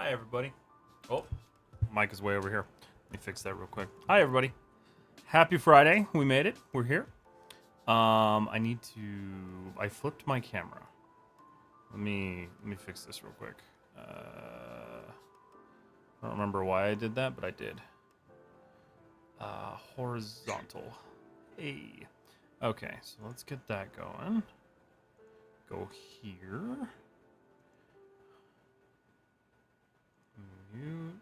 Hi, everybody. Oh, mic is way over here. Let me fix that real quick. Hi, everybody. Happy Friday. We made it. We're here. I flipped my camera. Let me fix this real quick. I don't remember why I did that, but I did. Horizontal. Hey. Okay, so let's get that going. Go here. Mute.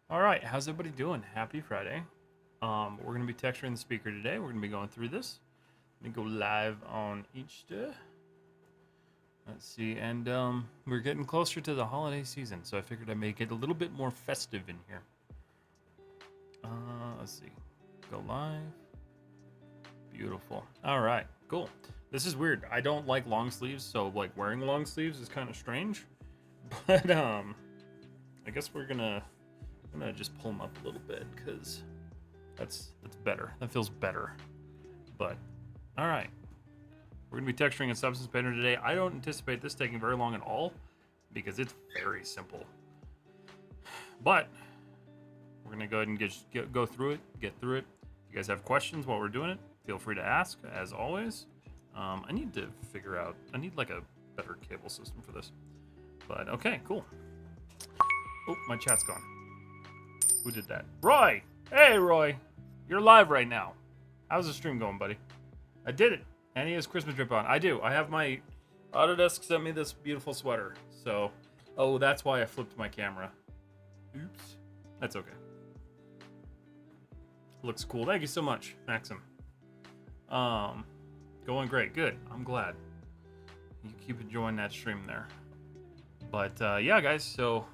All right, how's everybody doing? Happy Friday. We're going to be texturing the speaker today. We're going to be going through this. Let me go live on Easter. Let's see, and we're getting closer to the holiday season, so I figured I'd make it a little bit more festive in here. Let's see. Go live. Beautiful. All right, cool. This is weird. I don't like long sleeves, so like wearing long sleeves is kind of strange. But I guess I'm gonna just pull them up a little bit because that's better. That feels better. But all right, we're gonna be texturing in Substance Painter today. I don't anticipate this taking very long at all because it's very simple. But we're gonna go ahead and go through it, get through it. If you guys have questions while we're doing it, feel free to ask as always. I need to figure out. I need like a better cable system for this. But okay, cool. Oh, my chat's gone. Who did that? Roy! Hey, Roy! You're live right now. How's the stream going, buddy? I did it. And he has Christmas drip on. I do. I have my... Autodesk sent me this beautiful sweater. So... Oh, that's why I flipped my camera. Oops. That's okay. Looks cool. Thank you so much, Maxim. Going great. Good. I'm glad. You keep enjoying that stream there. But, yeah, guys, so...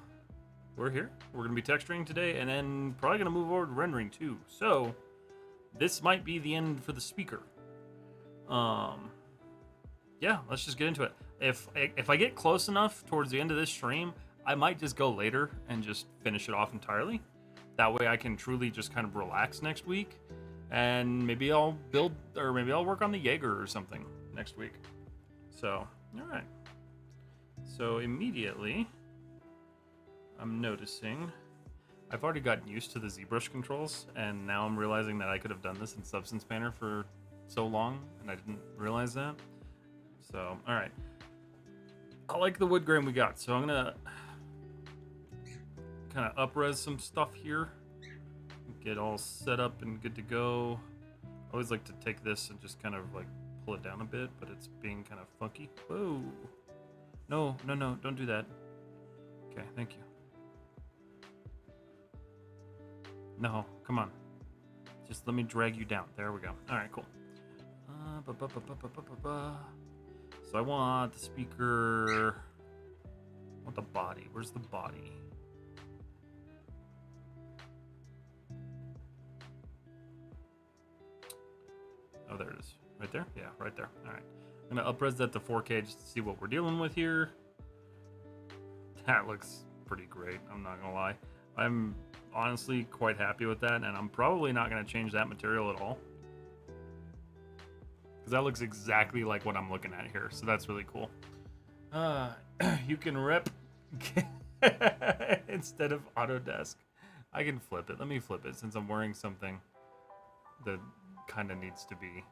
We're here. We're going to be texturing today, and then probably going to move over to rendering, too. So, this might be the end for the speaker. Yeah, let's just get into it. If I get close enough towards the end of this stream, I might just go later and just finish it off entirely. That way I can truly just kind of relax next week, and maybe I'll build, or maybe I'll work on the Jaeger or something next week. So, all right. So, immediately... I'm noticing I've already gotten used to the ZBrush controls, and now I'm realizing that I could have done this in Substance Painter for so long, and I didn't realize that. So, all right. I like the wood grain we got, so I'm gonna kind of up-res some stuff here, get all set up and good to go. I always like to take this and just kind of like pull it down a bit, but it's being kind of funky. Whoa. No, don't do that. Okay, thank you. No, come on. Just let me drag you down. There we go. All right, cool. So I want the speaker. I want the body. Where's the body? Oh, there it is. Right there? Yeah, right there. All right. I'm going to up-res that to 4K just to see what we're dealing with here. That looks pretty great. I'm not going to lie. I'm honestly quite happy with that, and I'm probably not going to change that material at all. Because that looks exactly like what I'm looking at here, so that's really cool. You can rep instead of Autodesk. I can flip it. Let me flip it since I'm wearing something that kind of needs to be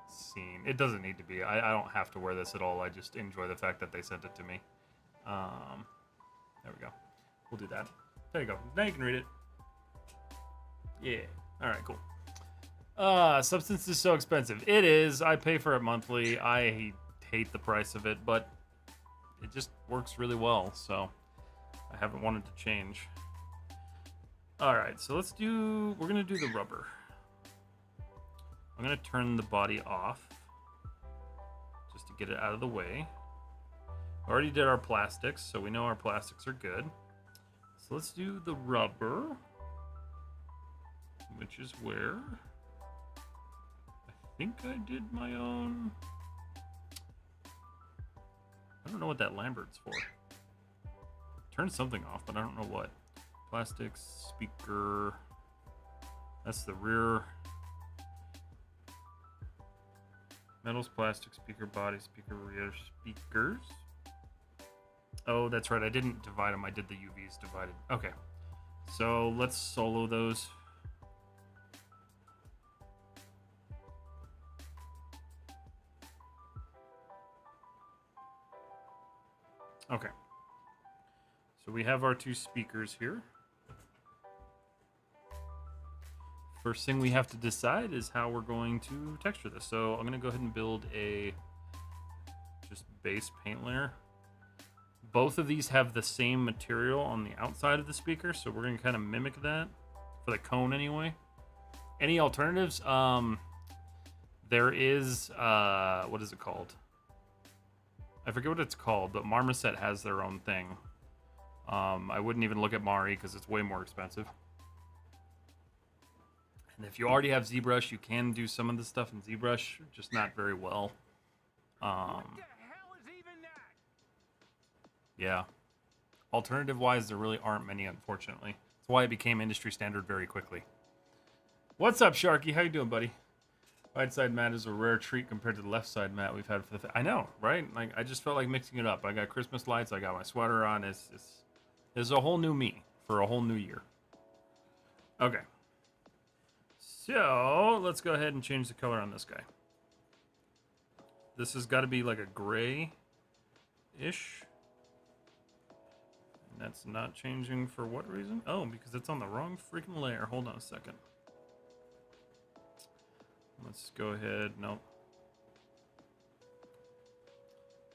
seen. It doesn't need to be. I don't have to wear this at all. I just enjoy the fact that they sent it to me. There we go. We'll do that. There you go. Now you can read it. Yeah. All right, cool. Substance is so expensive. It is. I pay for it monthly. I hate the price of it, but it just works really well, so I haven't wanted to change. All right, so we're going to do the rubber. I'm going to turn the body off just to get it out of the way. Already did our plastics, so we know our plastics are good. So let's do the rubber, which is where I think I did my own. I don't know what that Lambert's for. Turn something off, but I don't know what. Plastics, speaker. That's the rear. Metals, plastic, speaker body, speaker rear, speakers. Oh, that's right. I didn't divide them. I did the UVs divided. Okay. So let's solo those. Okay. So we have our two speakers here. First thing we have to decide is how we're going to texture this. So I'm going to go ahead and build a just base paint layer. Both of these have the same material on the outside of the speaker, so we're going to kind of mimic that for the cone anyway. Any alternatives? There is, what is it called? I forget what it's called, but Marmoset has their own thing. I wouldn't even look at Mari because it's way more expensive. And if you already have ZBrush, you can do some of the stuff in ZBrush, just not very well. What the hell is even that? Yeah. Alternative-wise, there really aren't many, unfortunately. That's why it became industry standard very quickly. What's up, Sharky? How you doing, buddy? Right side mat is a rare treat compared to the left side mat we've had for the... I know, right? Like, I just felt like mixing it up. I got Christmas lights. I got my sweater on. It's a whole new me for a whole new year. Okay. So, let's go ahead and change the color on this guy. This has got to be like a gray-ish. And that's not changing for what reason? Oh, because it's on the wrong freaking layer. Hold on a second. Let's go ahead. Nope.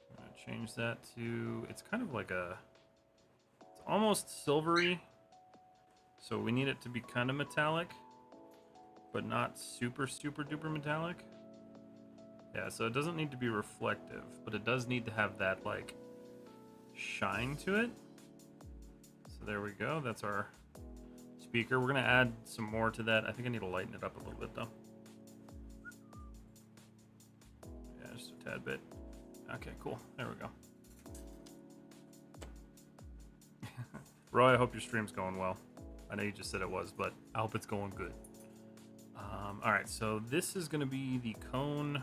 I'm going to change that to... It's kind of like a... It's almost silvery. So we need it to be kind of metallic. But not super, super duper metallic. Yeah, so it doesn't need to be reflective. But it does need to have that, like, shine to it. So there we go. That's our speaker. We're going to add some more to that. I think I need to lighten it up a little bit, though. Yeah, just a tad bit. Okay, cool. There we go. Roy, I hope your stream's going well. I know you just said it was, but I hope it's going good. All right, so this is going to be the cone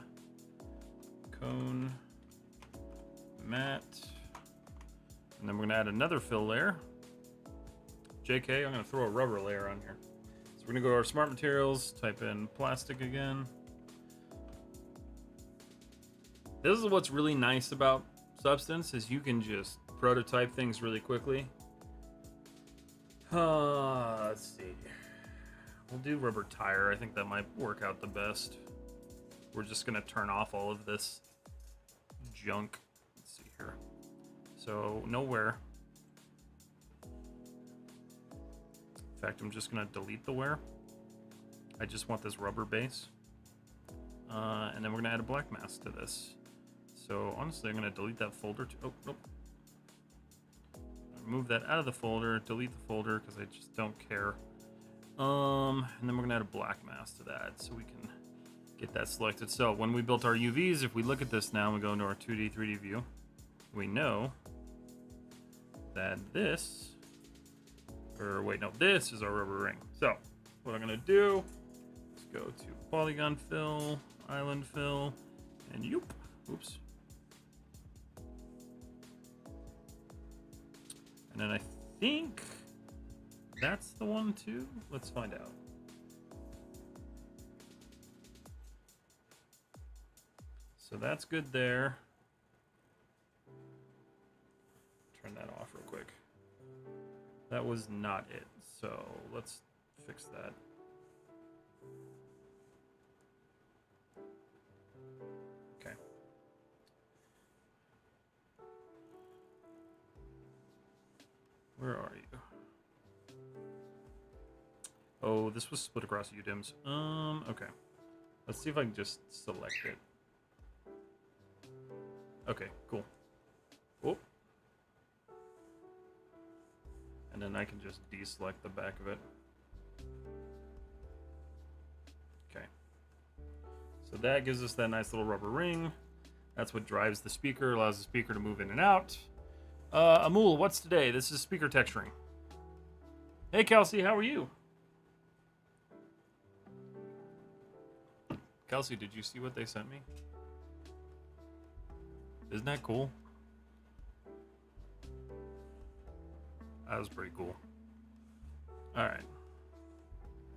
mat. And then we're going to add another fill layer. JK, I'm going to throw a rubber layer on here. So we're going to go to our smart materials, type in plastic again. This is what's really nice about Substance, is you can just prototype things really quickly. Let's see. We'll do rubber tire. I think that might work out the best. We're just going to turn off all of this junk. Let's see here. So, nowhere. In fact, I'm just going to delete the wear. I just want this rubber base. And then we're going to add a black mask to this. So, honestly, I'm going to delete that folder. Oh, nope. Move that out of the folder. Delete the folder because I just don't care. And then we're going to add a black mask to that so we can get that selected. So, when we built our UVs, if we look at this now and we go into our 2D, 3D view, we know that this... Or wait, no, this is our rubber ring. So, what I'm going to do is go to polygon fill, island fill, and yoop. Oops. And then I think that's the one too. Let's find out. So that's good there. Turn that off real quick. That was not it. So let's fix that. Okay. Where are you? Oh, this was split across UDIMs. Okay. Let's see if I can just select it. Okay, cool. Oh. And then I can just deselect the back of it. Okay. So that gives us that nice little rubber ring. That's what drives the speaker, allows the speaker to move in and out. Amul, what's today? This is speaker texturing. Hey, Kelsey, how are you? Kelsey, did you see what they sent me? Isn't that cool? That was pretty cool. All right.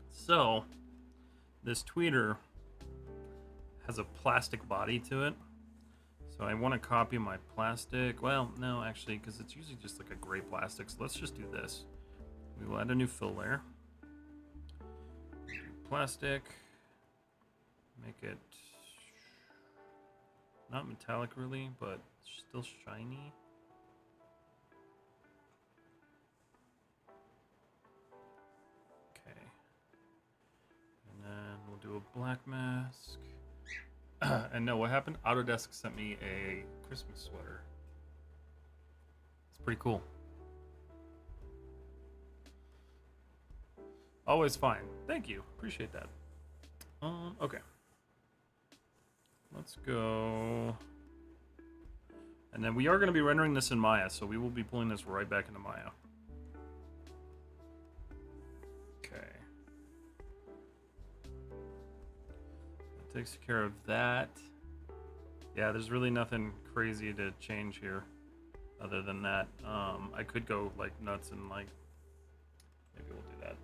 So, this tweeter has a plastic body to it. So I want to copy my plastic. Well, no, actually, because it's usually just like a gray plastic. So let's just do this. We will add a new fill layer. Plastic. Make it not metallic really, but still shiny. Okay. And then we'll do a black mask. And no, what happened? Autodesk sent me a Christmas sweater. It's pretty cool. Always fine. Thank you. Appreciate that. Okay. Let's go. And then we are going to be rendering this in Maya, so we will be pulling this right back into Maya. Okay. That takes care of that. Yeah, there's really nothing crazy to change here other than that. I could go like nuts and like, maybe we'll do that.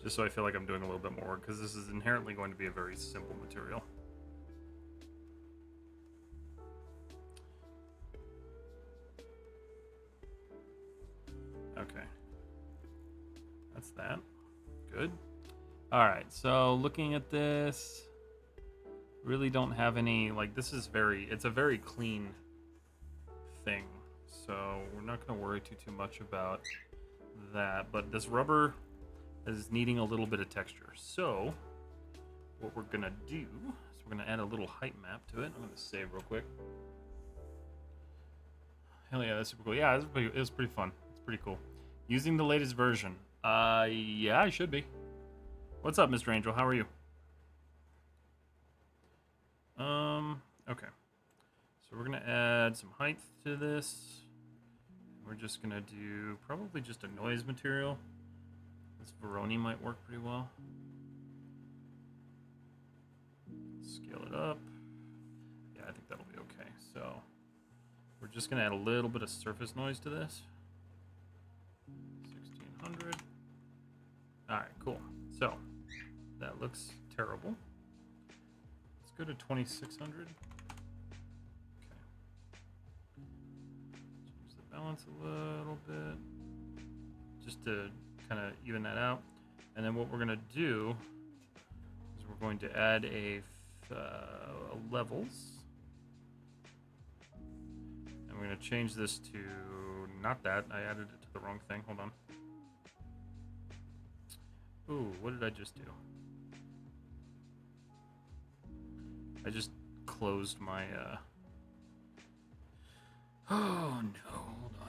Just so I feel like I'm doing a little bit more work, because this is inherently going to be a very simple material. Okay. That's that. Good. Alright, so looking at this, really don't have any, like, this is it's a very clean thing. So we're not going to worry too much about that. But this rubber is needing a little bit of texture. So what we're going to do is we're going to add a little height map to it. I'm going to save real quick. Hell yeah, that's super cool. Yeah, it was pretty fun. It's pretty cool. Using the latest version. Yeah, I should be. What's up, Mr. Angel? How are you? Okay. So we're gonna add some height to this. We're just gonna do probably just a noise material. This Veroni might work pretty well. Scale it up. Yeah, I think that'll be okay. So we're just gonna add a little bit of surface noise to this. 1600. All right, cool. So that looks terrible. Let's go to 2600. Okay. Change the balance a little bit, just to kind of even that out. And then what we're gonna do is we're going to add a levels. And we're gonna change this to not that. I added it to the wrong thing. Hold on. Ooh, what did I just do? I just closed my Oh no, hold on.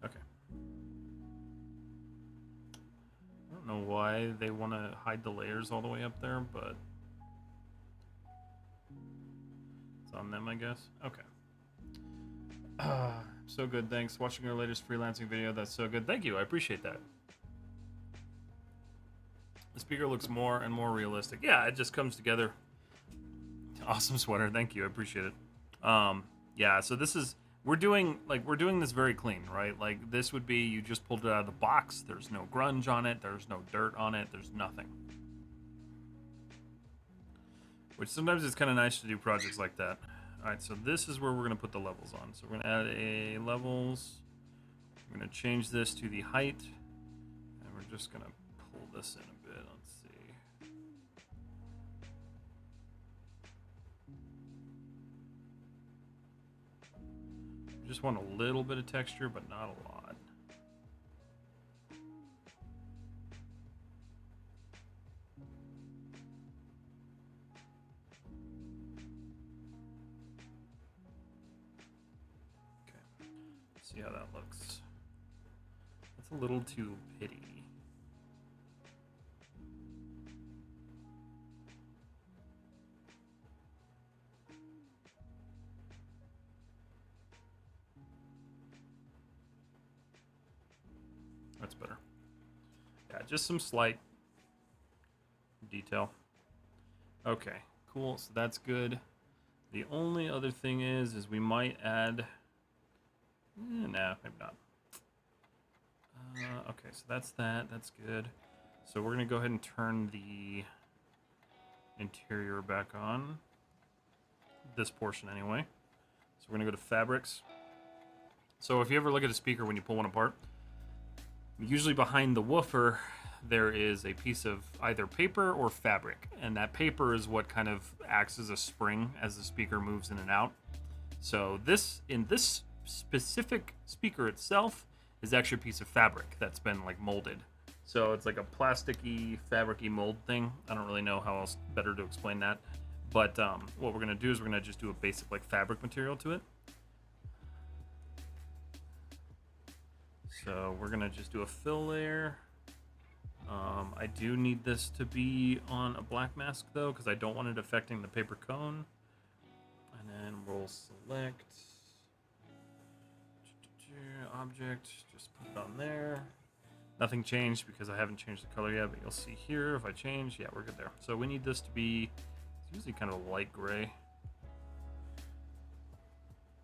Okay. I don't know why they want to hide the layers all the way up there, but it's on them, I guess. Okay. So good, thanks. Watching your latest freelancing video, that's so good. Thank you, I appreciate that. The speaker looks more and more realistic. Yeah, it just comes together. Awesome sweater, thank you, I appreciate it. Yeah, so this is, we're doing this very clean, right? Like, this would be, you just pulled it out of the box, there's no grunge on it, there's no dirt on it, there's nothing. Which sometimes it's kind of nice to do projects like that. Alright, so this is where we're going to put the levels on. So we're going to add a levels. We're going to change this to the height. And we're just going to pull this in a bit. Let's see. We just want a little bit of texture, but not a lot. See how that looks. That's a little too pitty. That's better. Yeah, just some slight detail. Okay, cool. So that's good. The only other thing is we might add. Nah, maybe not. Okay, so that's that. That's good. So we're gonna go ahead and turn the interior back on. This portion anyway. So we're gonna go to fabrics. So if you ever look at a speaker when you pull one apart, usually behind the woofer there is a piece of either paper or fabric, and that paper is what kind of acts as a spring as the speaker moves in and out. So this, in this specific speaker itself, is actually a piece of fabric that's been like molded. So it's like a plasticky, fabricy mold thing. I don't really know how else better to explain that. But what we're gonna do is we're gonna just do a basic like fabric material to it. So we're gonna just do a fill layer. I do need this to be on a black mask though, because I don't want it affecting the paper cone. And then we'll select object, just put it on there. Nothing changed because I haven't changed the color yet, but you'll see here if I change, yeah, we're good there. So we need this to be, it's usually kind of a light gray.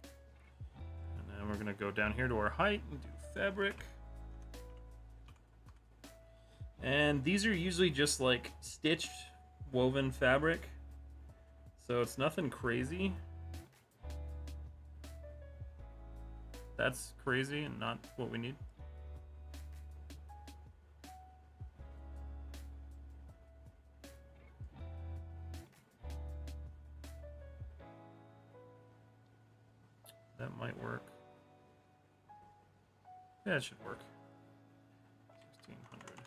And then we're gonna go down here to our height and do fabric. And these are usually just like stitched woven fabric, so it's nothing crazy. That's crazy and not what we need. That might work. Yeah, it should work. 1600.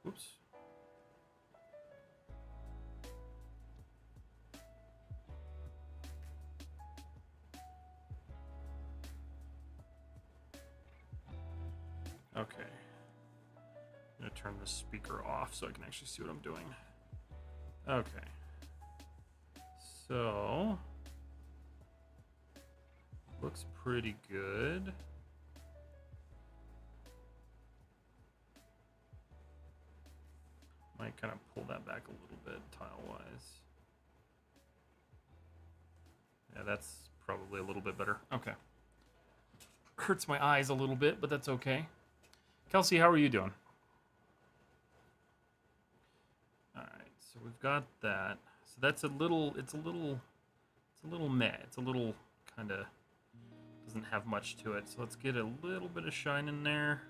Oops. Okay. I'm gonna turn the speaker off so I can actually see what I'm doing. Okay. So looks pretty good. Might kind of pull that back a little bit tile-wise. Yeah, that's probably a little bit better. Okay. Hurts my eyes a little bit, but that's okay. Kelsey, how are you doing? All right, so we've got that. So that's a little, it's a little meh. It's a little kind of, doesn't have much to it. So let's get a little bit of shine in there.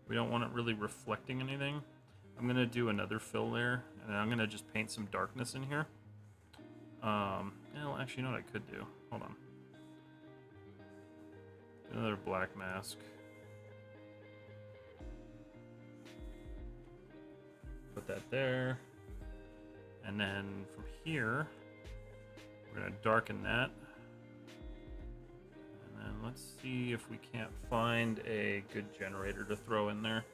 We don't want it really reflecting anything. I'm gonna do another fill layer, and I'm gonna just paint some darkness in here. Well, actually, you know what I could do? Hold on. Another black mask. Put that there. And then from here, we're gonna darken that. And then let's see if we can't find a good generator to throw in there.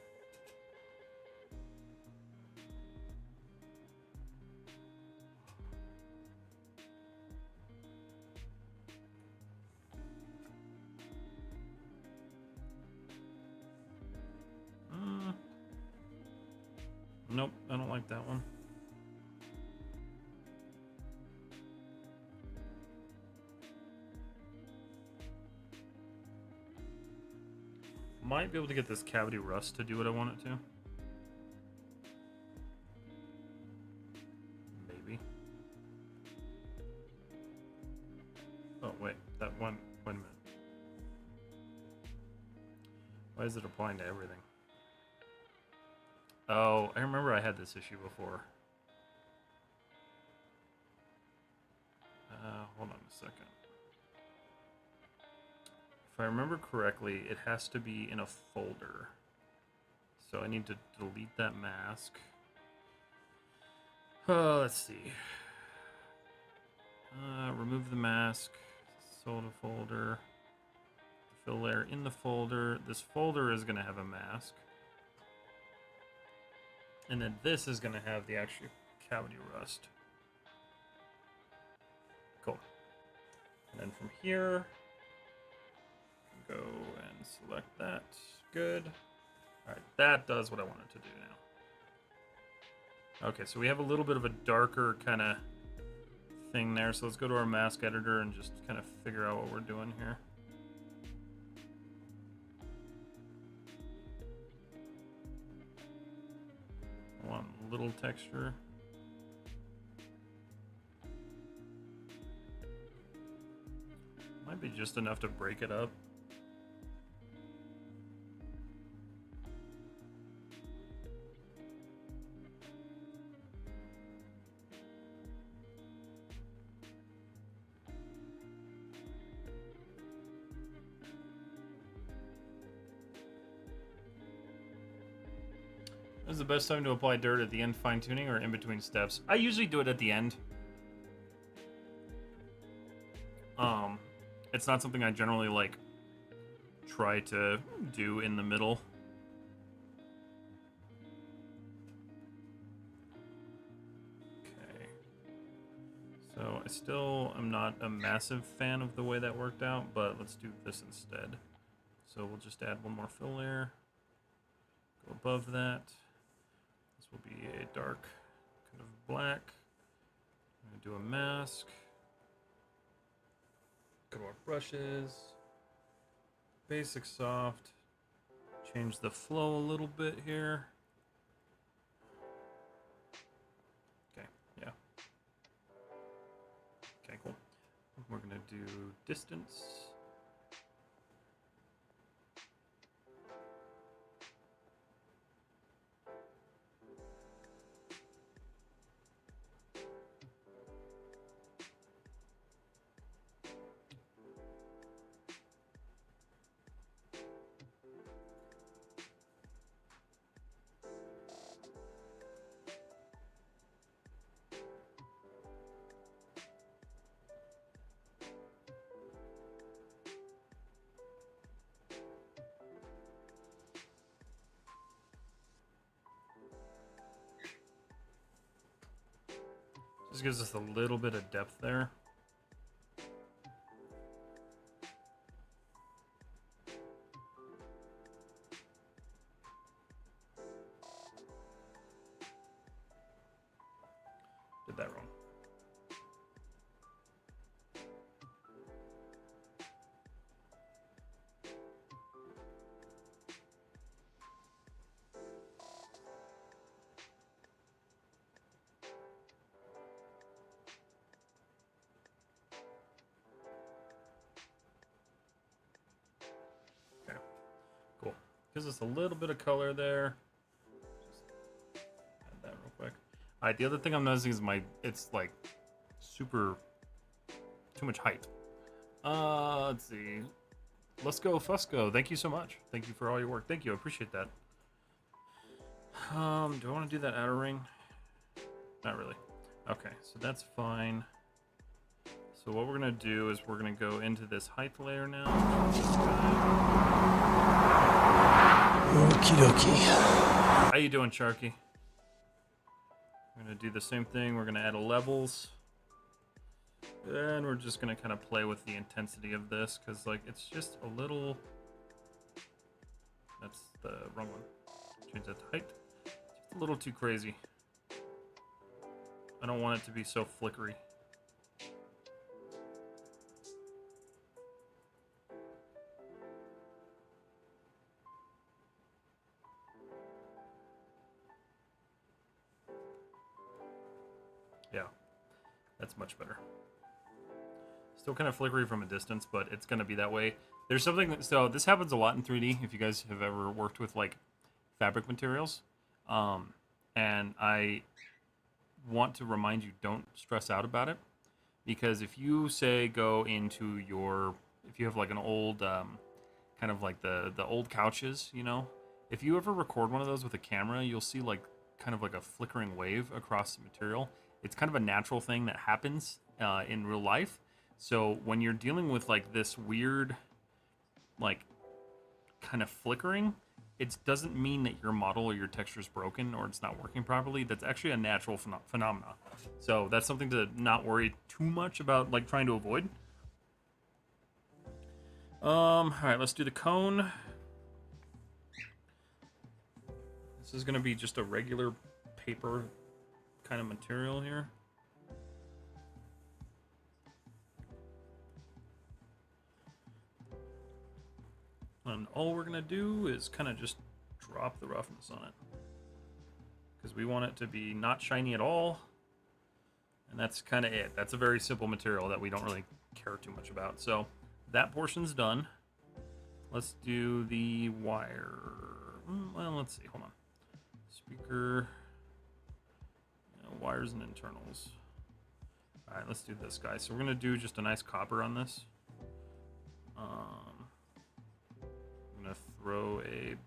Nope, I don't like that one. Might be able to get this cavity rust to do what I want it to. Maybe. Oh, wait. That one. Wait a minute. Why is it applying to everything? Oh, I remember I had this issue before. Hold on a second. If I remember correctly, it has to be in a folder. So I need to delete that mask. Let's see. Remove the mask. Sold a folder. Fill layer in the folder. This folder is going to have a mask. And then this is going to have the actual cavity rust. Cool. then from here, go and select that. Good. All right, that does what I wanted to do now. Okay, so we have a little bit of a darker kind of thing there. So let's go to our mask editor and just kind of figure out what we're doing here. I want a little texture. Might be just enough to break it up. Is the best time to apply dirt at the end, fine tuning, or in between steps? I usually do it at the end. It's not something I generally like try to do in the middle. Okay. So I still am not a massive fan of the way that worked out, but let's do this instead. So we'll just add one more fill layer. Go above that. This will be a dark kind of black. I'm gonna do a mask. Go to our brushes. Basic soft. Change the flow a little bit here. Okay, yeah. Okay, cool. We're gonna do distance. Just gives us a little bit of depth there. Did that wrong. Cool. Gives us a little bit of color there. Just add that real quick. All right, the other thing I'm noticing is it's like super, too much height. Let's see. Let's go, Fusco. Thank you so much. Thank you for all your work. Thank you. I appreciate that. Do I want to do that outer ring? Not really. Okay, so that's fine. So what we're gonna do is we're gonna go into this height layer now. Okie dokie. How you doing, Sharky? We're gonna do the same thing. We're gonna add a levels. And we're just gonna kind of play with the intensity of this, because like it's just a little. That's the wrong one. Change that to height. Just a little too crazy. I don't want it to be so flickery. Yeah, that's much better. Still kind of flickery from a distance, but it's going to be that way. There's something that, so this happens a lot in 3D if you guys have ever worked with like fabric materials. And I want to remind you, don't stress out about it, because if you say go into your, if you have like an old kind of like the old couches, you know, if you ever record one of those with a camera, you'll see like kind of like a flickering wave across the material. It's kind of a natural thing that happens in real life. So when you're dealing with like this weird, like kind of flickering, it doesn't mean that your model or your texture is broken or it's not working properly. That's actually a natural phenomena. So that's something to not worry too much about, like trying to avoid. All right, let's do the cone. This is gonna be just a regular paper kind of material here. And all we're gonna do is kind of just drop the roughness on it, because we want it to be not shiny at all. And that's kind of it. That's a very simple material that we don't really care too much about. So that portion's done. Let's do the wire. Well, let's see. Hold on. Speaker. Wires and internals. All right, let's do this, guys. So we're gonna do just a nice copper on this. I'm gonna throw a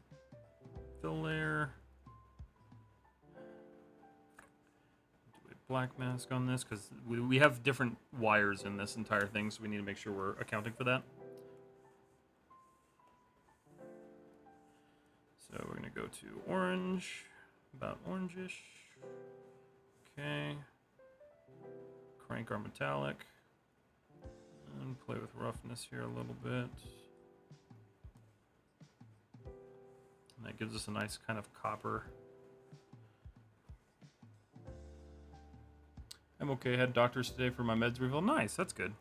fill layer. Do a black mask on this because we have different wires in this entire thing, so we need to make sure we're accounting for that. So we're gonna go to orange, about orangish. Okay. Crank our metallic. And play with roughness here a little bit. And that gives us a nice kind of copper. I'm okay. Had doctors today for my meds refill. Nice, that's good.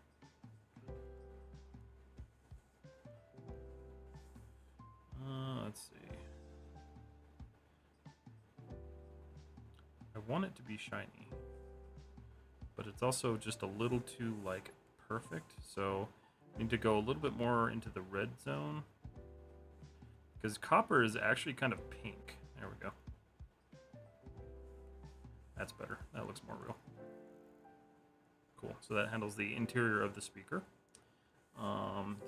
Let's see. I want it to be shiny, but it's also just a little too like perfect. So I need to go a little bit more into the red zone, because copper is actually kind of pink. There we go. That's better. That looks more real. Cool. So that handles the interior of the speaker.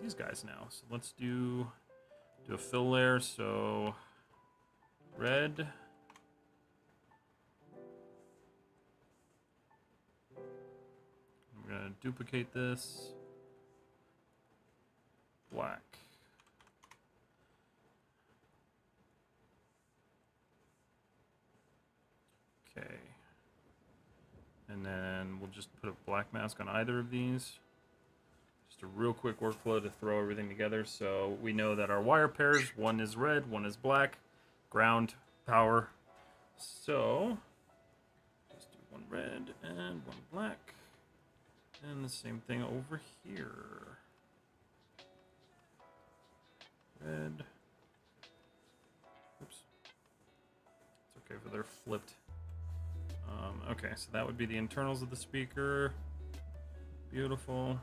These guys now. So let's do a fill layer. So red. I'm gonna duplicate this. Black. Okay. And then we'll just put a black mask on either of these. Just a real quick workflow to throw everything together. So we know that our wire pairs, one is red, one is black, ground, power. So just do one red and one black. And the same thing over here. Red. Oops. It's okay if they're flipped. Okay, so that would be the internals of the speaker. Beautiful.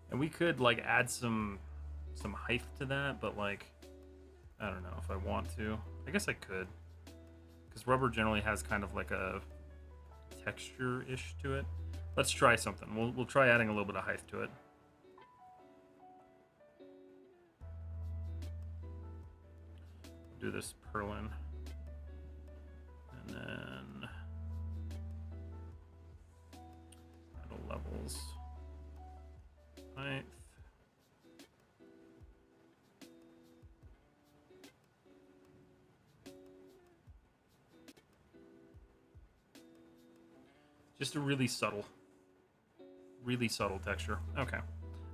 And we could like add some height to that, but like I don't know if I want to. I guess I could, because rubber generally has kind of like a texture-ish to it. Let's try something. We'll try adding a little bit of height to it. Do this purlin. And then metal levels. Height. Just a really subtle texture. Okay.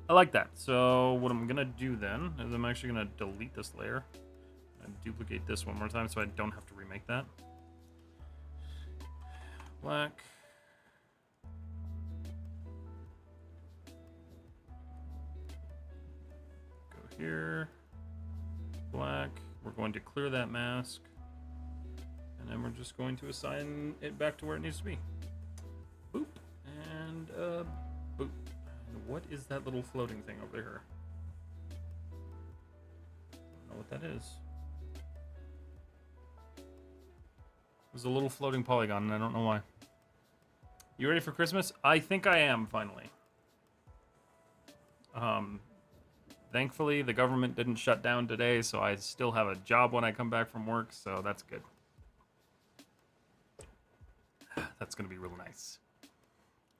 I like that. So what I'm gonna do then is I'm actually gonna delete this layer and duplicate this one more time so I don't have to remake that. Black. Go here. Black. We're going to clear that mask. And then we're just going to assign it back to where it needs to be. Boop. And boop. And what is that little floating thing over here? I don't know what that is. There's a little floating polygon, and I don't know why. You ready for Christmas? I think I am, finally. Thankfully, the government didn't shut down today, so I still have a job when I come back from work, so that's good. That's going to be real nice.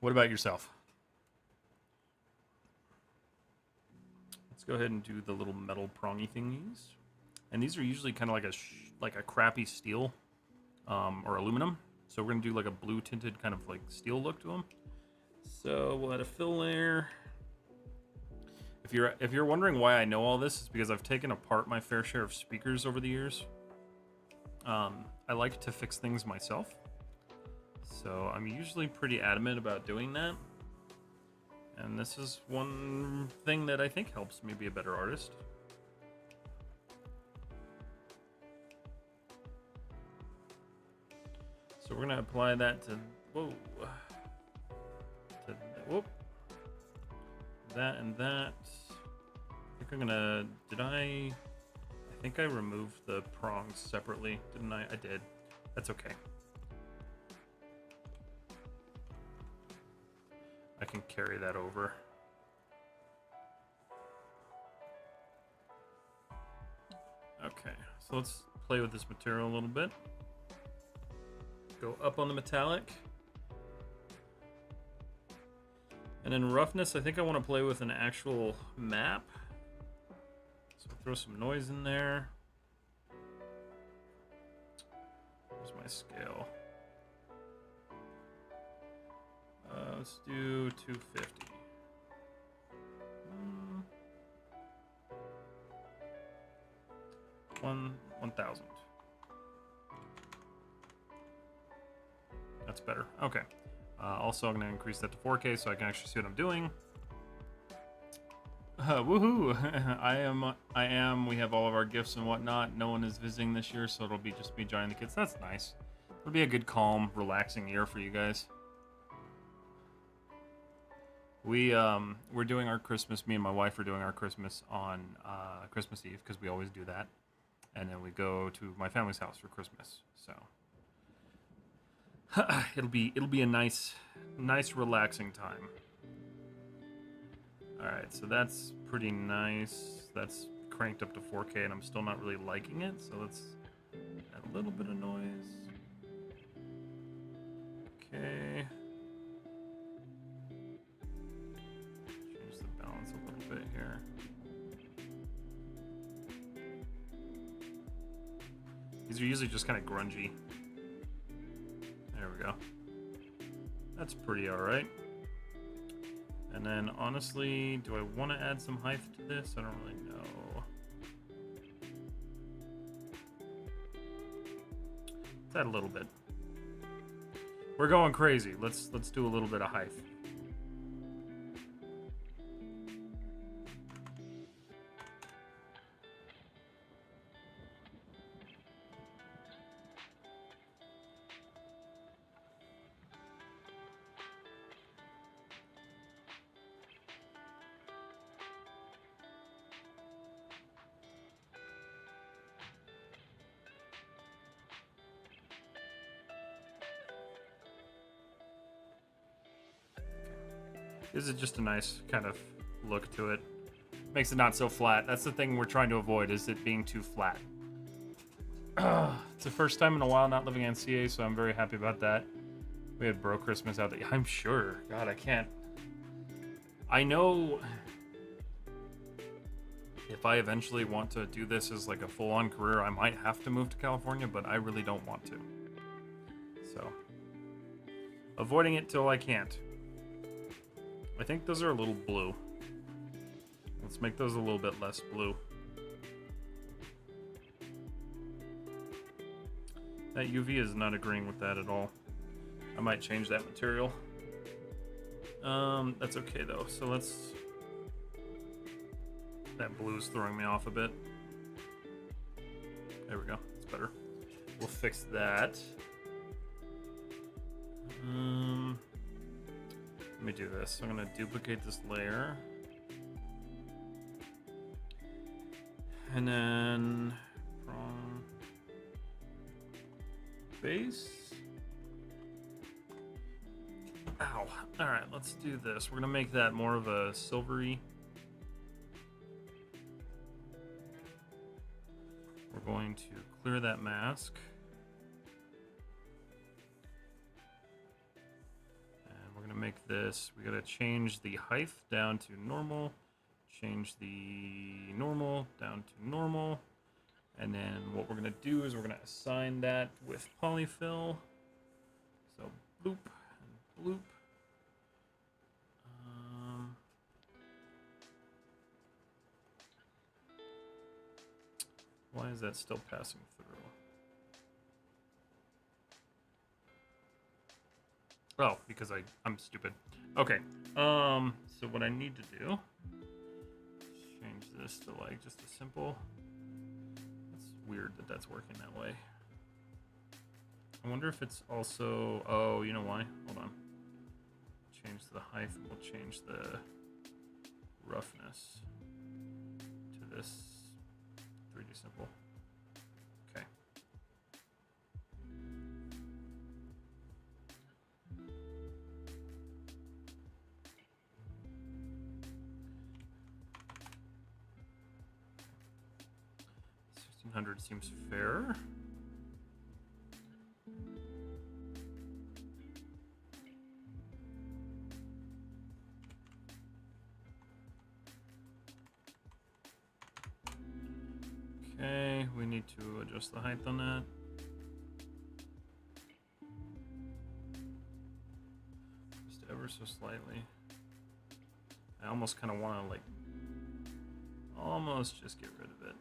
What about yourself? Let's go ahead and do the little metal prongy thingies. And these are usually kind of like a crappy steel or aluminum. So we're going to do like a blue tinted kind of like steel look to them. So we'll add a fill layer. If you're wondering why I know all this, it's because I've taken apart my fair share of speakers over the years. I like to fix things myself, so I'm usually pretty adamant about doing that. And this is one thing that I think helps me be a better artist. So we're gonna apply that to that and that. I think I'm gonna. I think I removed the prongs separately, didn't I? I did. That's okay. I can carry that over. Okay, so let's play with this material a little bit. Go up on the metallic. And then roughness, I think I want to play with an actual map. So throw some noise in there. Where's my scale? Let's do 250. 1,000. That's better. Okay. Also, I'm going to increase that to 4K so I can actually see what I'm doing. Woohoo! I am. We have all of our gifts and whatnot. No one is visiting this year, so it'll be just me joining the kids. That's nice. It'll be a good, calm, relaxing year for you guys. We're doing our Christmas. Me and my wife are doing our Christmas on Christmas Eve because we always do that, and then we go to my family's house for Christmas. So it'll be a nice, relaxing time. All right, so that's pretty nice. That's cranked up to 4K, and I'm still not really liking it. So let's add a little bit of noise. Okay. Change the balance a little bit here. These are usually just kind of grungy. There we go. That's pretty all right. And then, honestly, do I want to add some height to this? I don't really know. Let's add a little bit. We're going crazy. Let's do a little bit of height. This is just a nice kind of look to it. Makes it not so flat. That's the thing we're trying to avoid, is it being too flat. It's the first time in a while not living in CA, so I'm very happy about that. We had Bro Christmas out there. I'm sure. God, I can't. I know if I eventually want to do this as like a full-on career, I might have to move to California, but I really don't want to. So, avoiding it till I can't. I think those are a little blue. Let's make those a little bit less blue. That UV is not agreeing with that at all. I might change that material. That's okay though. So let's... That blue's throwing me off a bit. There we go. It's better. We'll fix that. Let me do this. I'm going to duplicate this layer. And then from base. Ow. All right, let's do this. We're going to make that more of a silvery. We're going to clear that mask. Make this, we gotta change the height down to normal, change the normal down to normal, and then what we're gonna do is we're gonna assign that with polyfill. So bloop and bloop. Why is that still passing through? Oh, because I'm stupid. Okay. So what I need to do is change this to like just a simple. It's weird that that's working that way. I wonder if it's also. Oh, you know why? Hold on. Change the hyphen. We'll change the roughness to this 3D simple. Okay. $1,600 seems fair. Okay, we need to adjust the height on that. Just ever so slightly. I almost kind of want to like, almost just get rid of it.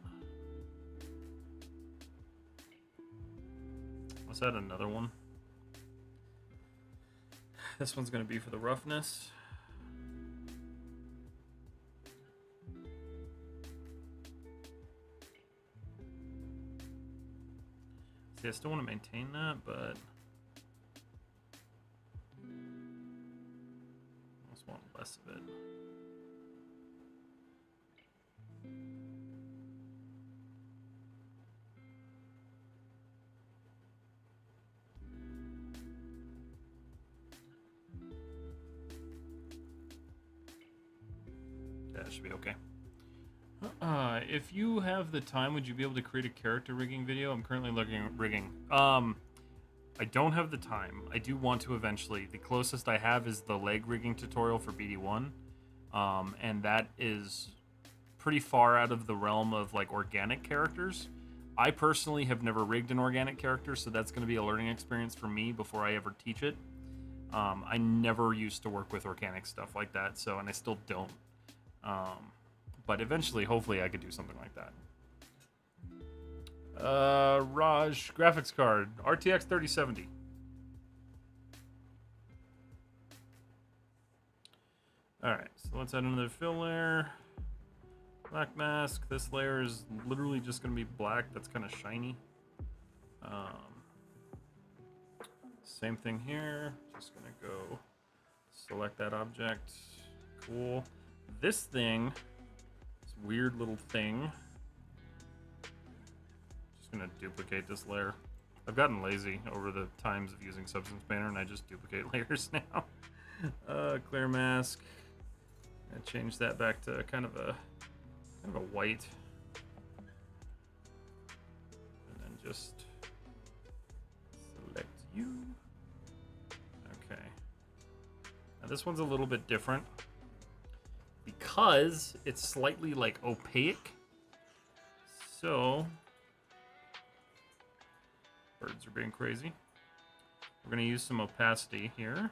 Let's add another one. This one's going to be for the roughness. See, I still want to maintain that, but I almost want less of it. That should be okay. If you have the time, would you be able to create a character rigging video? I'm currently looking at rigging. I don't have the time. I do want to eventually. The closest I have is the leg rigging tutorial for BD1. And that is pretty far out of the realm of like organic characters. I personally have never rigged an organic character, so that's going to be a learning experience for me before I ever teach it. I never used to work with organic stuff like that, so, and I still don't. But eventually, hopefully, I could do something like that. Raj, graphics card, RTX 3070. Alright, so let's add another fill layer. Black mask. This layer is literally just going to be black. That's kind of shiny. Same thing here. Just going to go select that object. Cool. This thing, this weird little thing, just going to duplicate this layer. I've gotten lazy over the times of using Substance Painter, and I just duplicate layers now. Clear mask. And change that back to kind of a white, and then just select you. Okay. Now this one's a little bit different because it's slightly like opaque. So birds are being crazy. We're gonna use some opacity here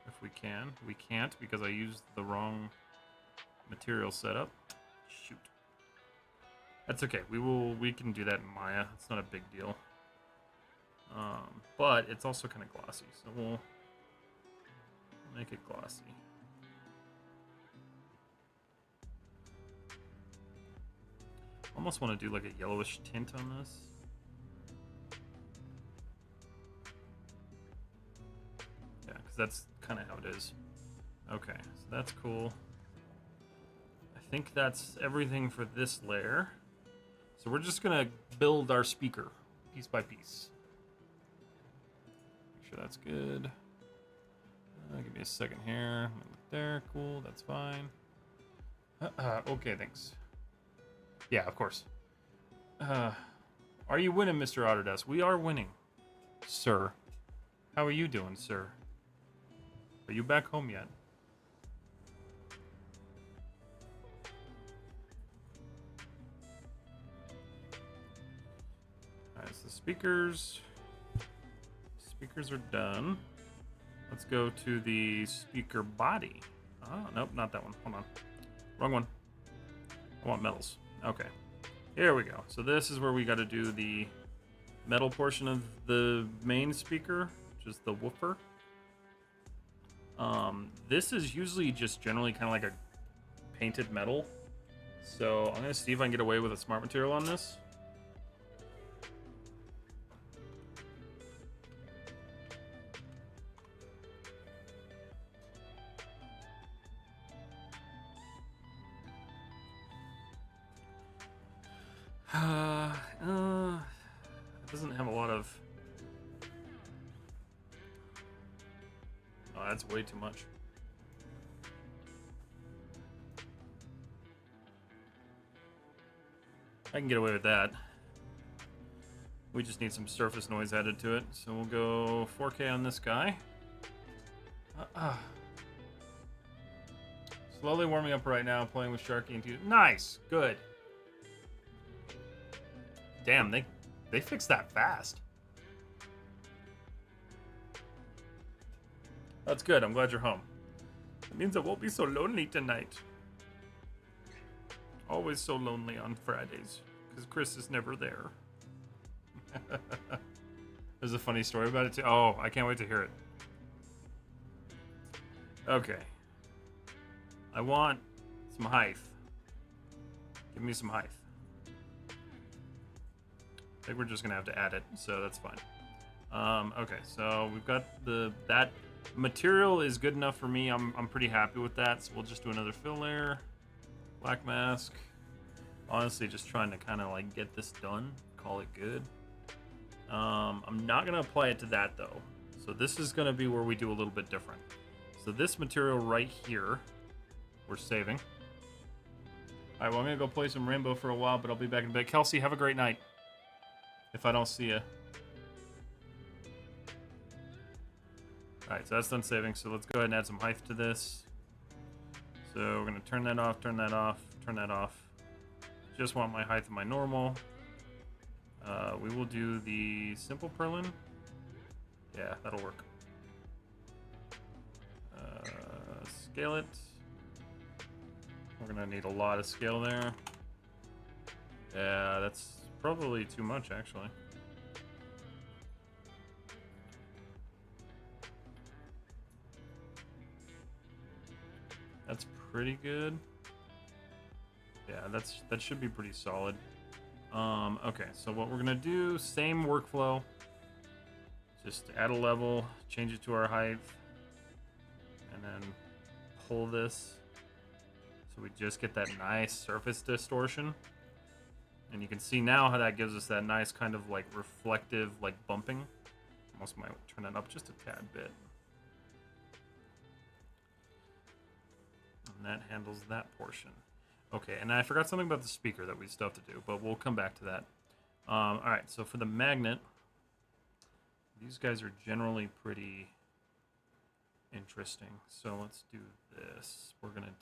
if we can. We can't because I used the wrong material setup. Shoot. That's okay. We can do that in Maya. It's not a big deal. But it's also kind of glossy, so we'll make it glossy. Almost want to do like a yellowish tint on this. Yeah, because that's kind of how it is. Okay, so that's cool. I think that's everything for this layer. So we're just gonna build our speaker piece by piece. Make sure that's good. Give me a second here. Look there, cool, that's fine. Okay, thanks. Yeah, of course. Are you winning, Mr. Autodesk? We are winning, sir. How are you doing, sir? Are you back home yet? Alright, so speakers are done. Let's go to the speaker body. Oh, nope, not that one. Hold on. Wrong one. I want metals. Okay. Here we go. So this is where we got to do the metal portion of the main speaker, which is the woofer. This is usually just generally kind of like a painted metal. So I'm going to see if I can get away with a smart material on this. It doesn't have a lot of... Oh, that's way too much. I can get away with that. We just need some surface noise added to it. So we'll go 4K on this guy. Slowly warming up right now, playing with Sharky and T. Nice! Good. Damn, they fixed that fast. That's good. I'm glad you're home. It means I won't be so lonely tonight. Always so lonely on Fridays, because Chris is never there. There's a funny story about it too. Oh, I can't wait to hear it. Okay. I want some height. Give me some height. I think we're just gonna have to add it, so that's fine. Okay, so we've got that material is good enough for me. I'm pretty happy with that. So we'll just do another fill layer. Black mask. Honestly, just trying to kind of like get this done, call it good. I'm not gonna apply it to that though. So this is gonna be where we do a little bit different. So this material right here, we're saving. All right, well, I'm gonna go play some Rainbow for a while, but I'll be back in bed. Kelsey, have a great night. If I don't see you. All right, so that's done saving. So let's go ahead and add some height to this. So we're gonna turn that off, turn that off, turn that off. Just want my height and my normal. We will do the simple purlin. Yeah, that'll work. Scale it. We're gonna need a lot of scale there. Yeah, that's probably too much actually. That's pretty good. Yeah, that should be pretty solid. Okay, so what we're gonna do, same workflow. Just add a level, change it to our height, and then pull this. So we just get that nice surface distortion. And you can see now how that gives us that nice kind of like reflective, like bumping. Almost might turn it up just a tad bit. And that handles that portion. Okay, and I forgot something about the speaker that we still have to do, but we'll come back to that. All right, so for the magnet, these guys are generally pretty interesting. So let's do this. We're gonna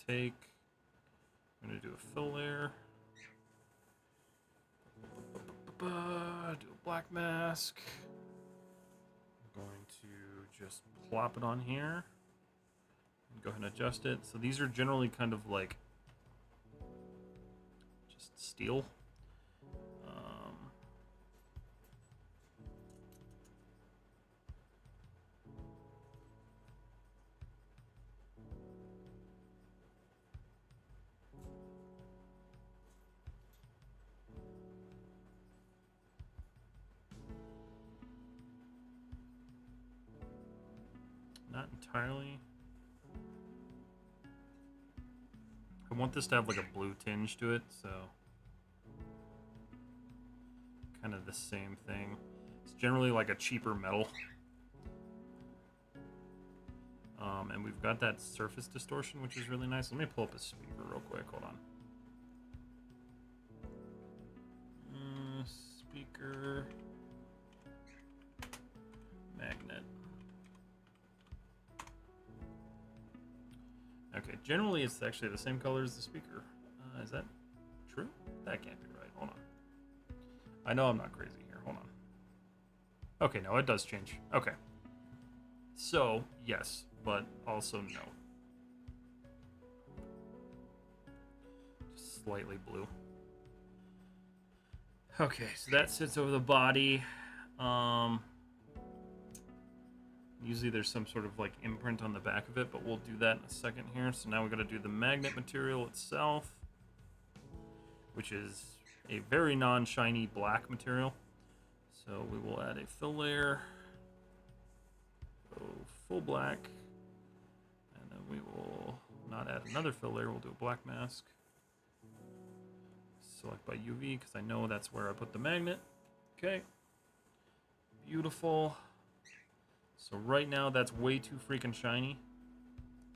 do a fill layer. Do a black mask. I'm going to just plop it on here. And go ahead and adjust it. So these are generally kind of like just steel. Not entirely. I want this to have like a blue tinge to it, so kind of the same thing. It's generally like a cheaper metal. And we've got that surface distortion, which is really nice. Let me pull up a speaker real quick. Hold on. Speaker. Magnet. Okay, generally it's actually the same color as the speaker. Is that true? That can't be right. Hold on. I know I'm not crazy here. Hold on. Okay, no, it does change. Okay. So, yes, but also no. Just slightly blue. Okay, so that sits over the body. Um, Usually there's some sort of like imprint on the back of it, but we'll do that in a second here. So now we got to do the magnet material itself, which is a very non-shiny black material. So we will add a fill layer, go full black, and then we will not add another fill layer. We'll do a black mask. Select by UV because I know that's where I put the magnet. Okay, beautiful. So right now that's way too freaking shiny.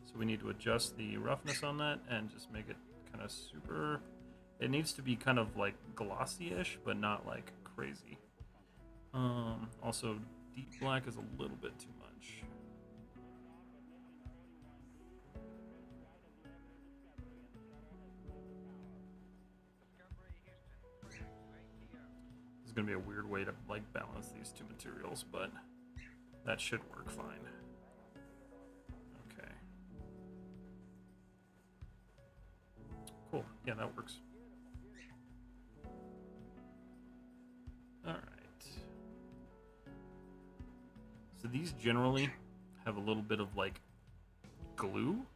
So we need to adjust the roughness on that and just make it kind of super. It needs to be kind of like glossy-ish, but not like crazy. Also, deep black is a little bit too much. This is gonna be a weird way to like balance these two materials, but that should work fine. Okay. Cool. Yeah, that works. All right. So these generally have a little bit of like glue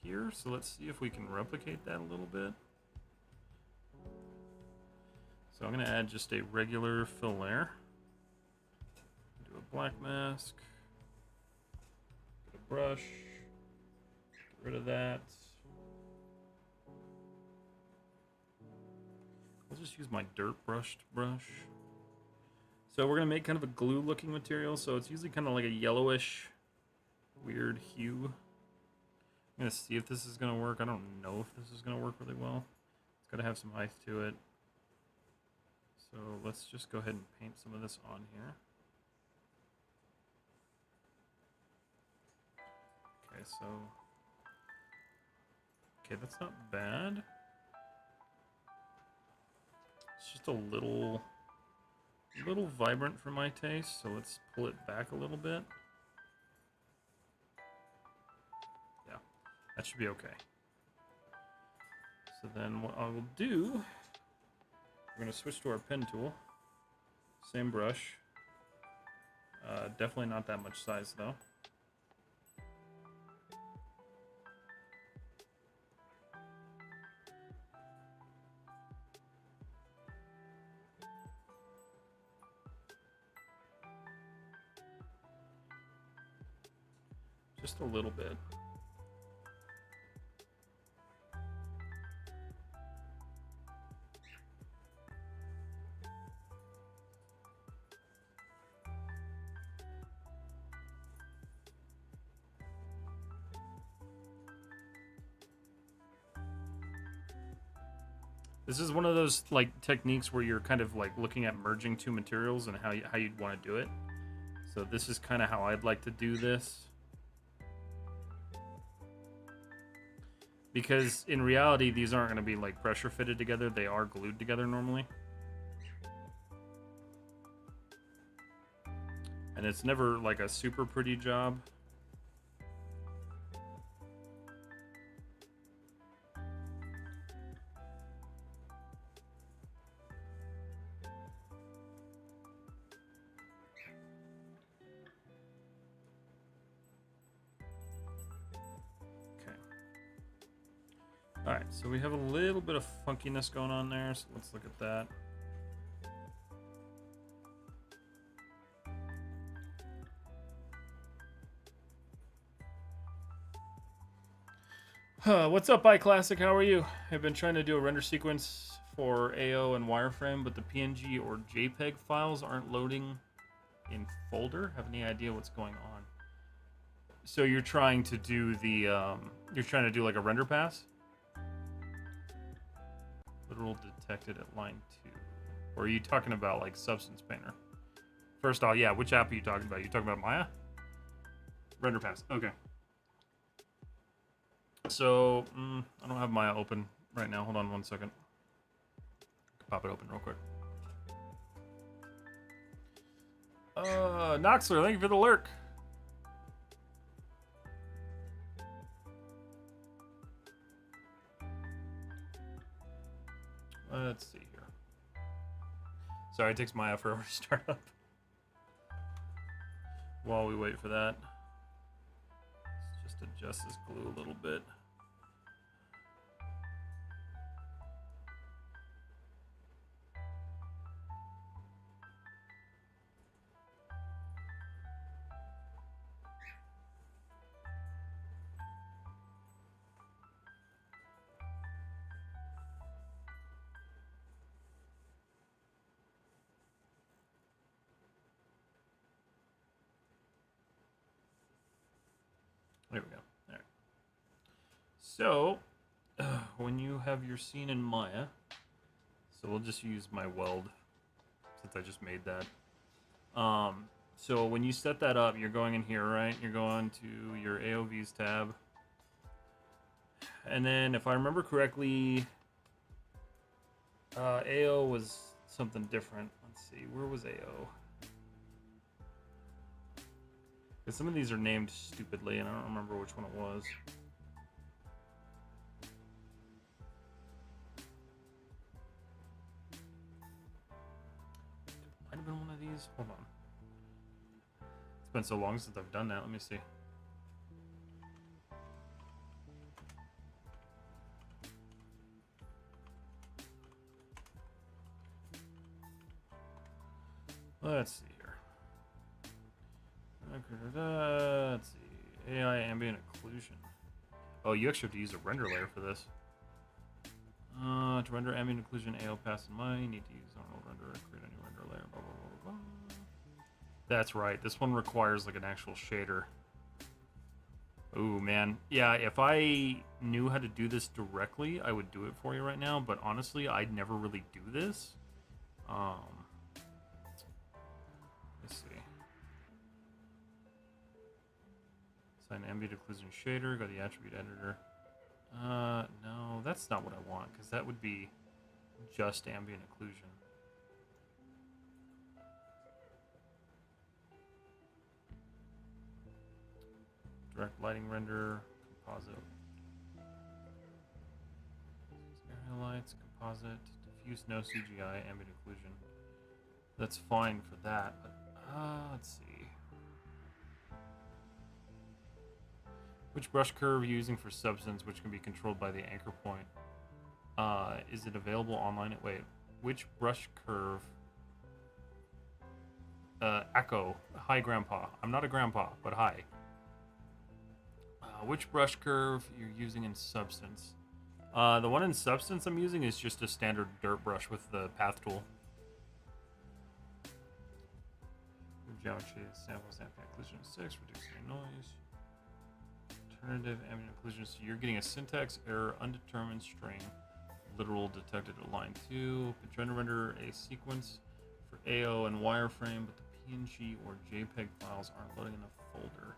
here. So let's see if we can replicate that a little bit. So I'm going to add just a regular fill layer. Do a black mask. Get a brush. Get rid of that. I'll just use my dirt brushed brush. So we're going to make kind of a glue looking material. So it's usually kind of like a yellowish, weird hue. I'm going to see if this is going to work. I don't know if this is going to work really well. It's got to have some height to it. So let's just go ahead and paint some of this on here. Okay, so... Okay, that's not bad. It's just a little vibrant for my taste, so let's pull it back a little bit. Yeah, that should be okay. So then what I will do, we're going to switch to our pen tool. Same brush. Definitely not that much size though. Just a little bit. This is one of those like techniques where you're kind of like looking at merging two materials and how you'd want to do it. So this is kind of how I'd like to do this. Because in reality, these aren't going to be like pressure fitted together. They are glued together normally. And it's never like a super pretty job. Alright, so we have a little bit of funkiness going on there, so let's look at that. What's up, iClassic? How are you? I've been trying to do a render sequence for AO and wireframe, but the PNG or JPEG files aren't loading in folder. Have any idea what's going on? So you're trying to do the, you're trying to do like a render pass? Literal detected at line 2. Or are you talking about like Substance Painter? First off, yeah, which app are you talking about? You talking about Maya? Render pass. Okay. So, I don't have Maya open right now. Hold on one second. Pop it open real quick. Noxler, thank you for the lurk. Let's see here. Sorry, it takes Maya forever to start up. While we wait for that, let's just adjust this glue a little bit. There we go. All right. So, when you have your scene in Maya, so we'll just use my weld since I just made that. So when you set that up, you're going in here, right? You're going to your AOVs tab. And then, if I remember correctly, AO was something different. Let's see, where was AO? Because some of these are named stupidly, and I don't remember which one it was. Might have been one of these. Hold on. It's been so long since I've done that. Let me see. Let's see here. Let's see. AI ambient occlusion. Oh, you actually have to use a render layer for this. To render ambient occlusion, AO pass in mind, you need to use normal render, create a new render layer, blah, blah, blah, blah. That's right. This one requires like an actual shader. Ooh, man. Yeah, if I knew how to do this directly, I would do it for you right now, but honestly, I'd never really do this. Let's see. Assign ambient occlusion shader, go to the attribute editor. No, that's not what I want, because that would be just ambient occlusion. Direct lighting render, composite. Area lights, composite, diffuse, no CGI, ambient occlusion. That's fine for that, but let's see. Which brush curve are you using for substance, which can be controlled by the anchor point? Is it available online? Wait, which brush curve? Echo. Hi, Grandpa. I'm not a grandpa, but hi. Which brush curve you're using in substance? The one in substance I'm using is just a standard dirt brush with the path tool. Geometry, samples, ambient occlusion 6, reducing noise. Alternative ambient occlusion, so you're getting a syntax error, undetermined string, literal detected at line 2. But trying to render a sequence for AO and wireframe, but the PNG or JPEG files aren't loading in the folder.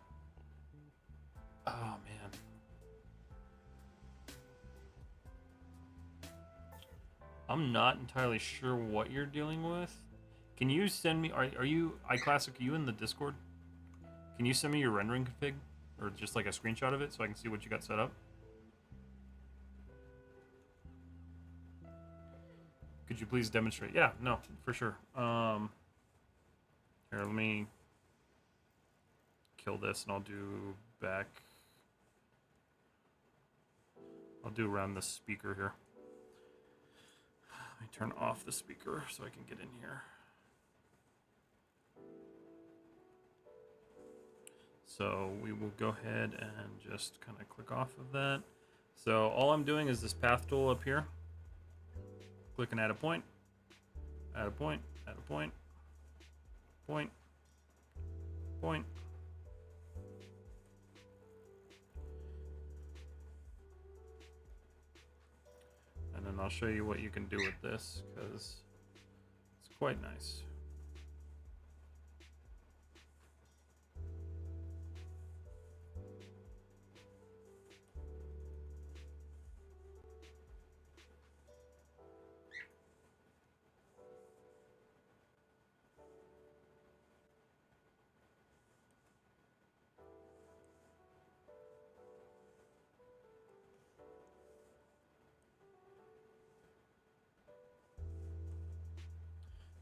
Oh man. I'm not entirely sure what you're dealing with. Can you send me, are you, iClassic, are you in the Discord? Can you send me your rendering config? Or just like a screenshot of it so I can see what you got set up? Could you please demonstrate? Yeah, no, for sure. Here, let me kill this and I'll do back. I'll do around the speaker here. Let me turn off the speaker so I can get in here. So we will go ahead and just kind of click off of that. So all I'm doing is this path tool up here. Click and add a point, add a point, add a point, point, point. And then I'll show you what you can do with this, because it's quite nice.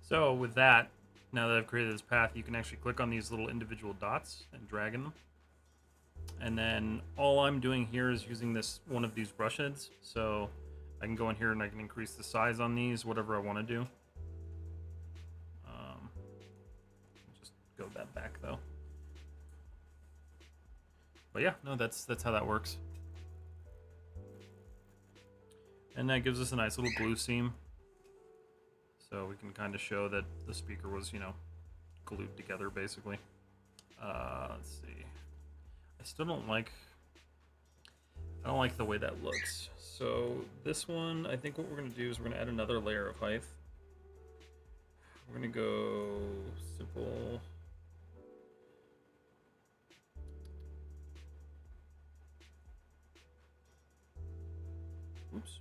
So with that, now that I've created this path, you can actually click on these little individual dots and drag in them. And then all I'm doing here is using this one of these brush heads. So I can go in here and I can increase the size on these, whatever I want to do. Just go that back though. But yeah, no, that's how that works. And that gives us a nice little glue seam. So we can kind of show that the speaker was, you know, glued together basically. Let's see. I still don't like the way that looks. So this one, I think what we're gonna do is we're gonna add another layer of height. We're gonna go simple. Oops.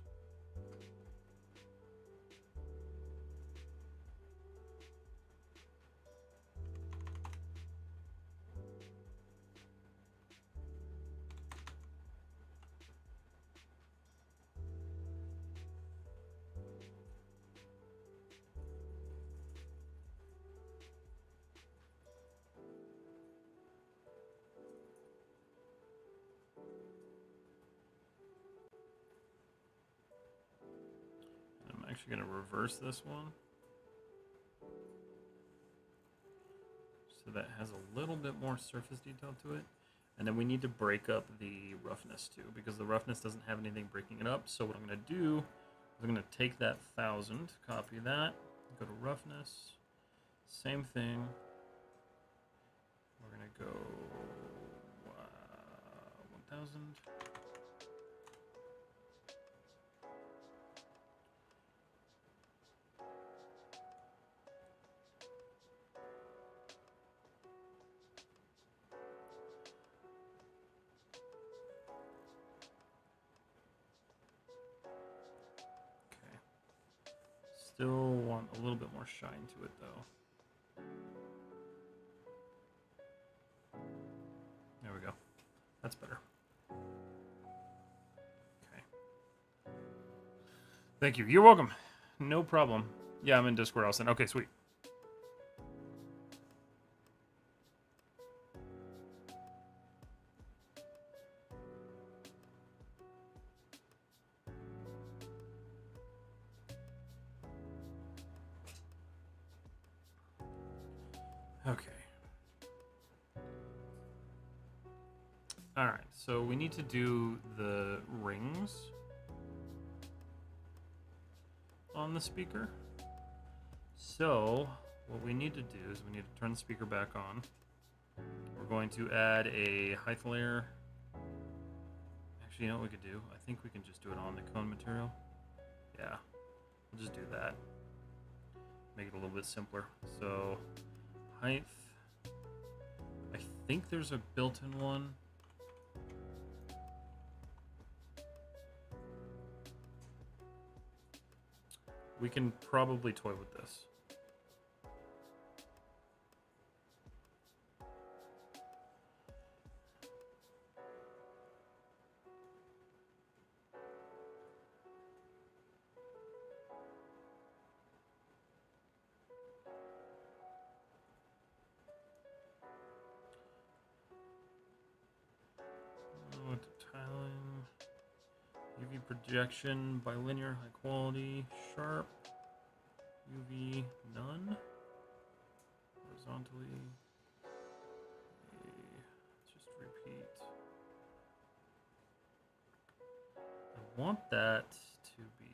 I'm actually gonna reverse this one. So that has a little bit more surface detail to it. And then we need to break up the roughness too, because the roughness doesn't have anything breaking it up. So what I'm going to do is I'm going to take that 1000, copy that, go to roughness, same thing. We're going to go 1000. Still want a little bit more shine to it though. There we go. That's better. Okay. Thank you. You're welcome. No problem. Yeah, I'm in Discord, Austin. Okay, sweet. Okay. Alright, so we need to do the rings on the speaker. So, what we need to do is we need to turn the speaker back on. We're going to add a height layer. Actually, you know what we could do? I think we can just do it on the cone material. Yeah, we'll just do that. Make it a little bit simpler. So, height. I think there's a built-in one. We can probably toy with this. Tiling, UV projection, bilinear, high quality, sharp, UV none, horizontally, just repeat. I want that to be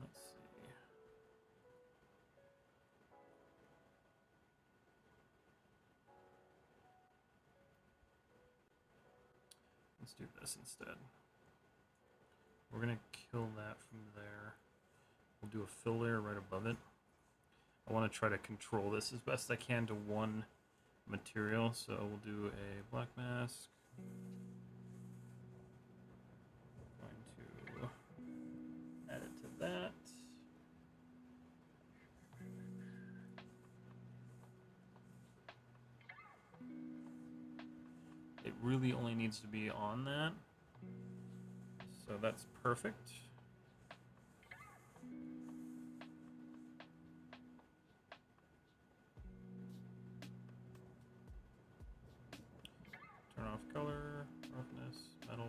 let's see. Let's do this instead. We're gonna kill that from there. We'll do a fill layer right above it. I want to try to control this as best I can to one material, so we'll do a black mask. Going to add it to that. It really only needs to be on that. So that's perfect. Turn off color, roughness, metal,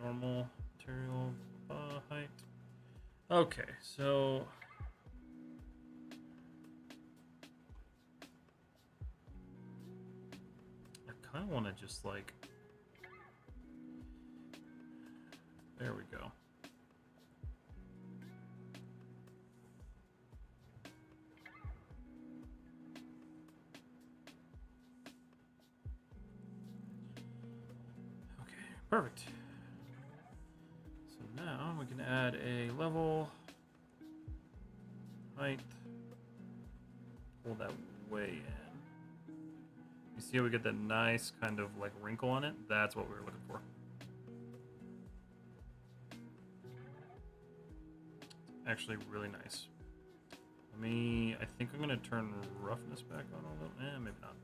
normal, material, height. Okay, so I kind of want to just like, there we go. Okay, perfect. So now we can add a level, height, pull that way in. You see how we get that nice kind of like wrinkle on it? That's what we were looking for. Actually really nice. I think I'm gonna turn roughness back on a little. Maybe not.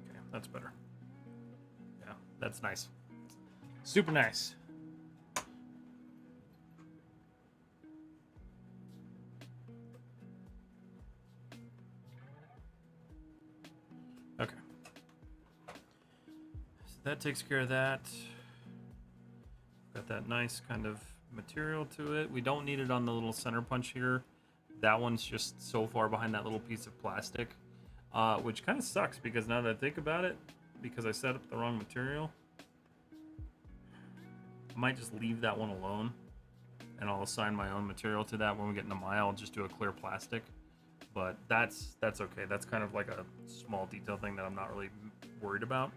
Okay, that's better. Yeah, that's nice. Super nice. Okay. So that takes care of that. Got that nice kind of material to it. We don't need it on the little center punch here. That one's just so far behind that little piece of plastic, which kind of sucks because now that I think about it, because I set up the wrong material, I might just leave that one alone and I'll assign my own material to that when we get into Maya. I'll just do a clear plastic, but that's okay. That's kind of like a small detail thing that I'm not really worried about.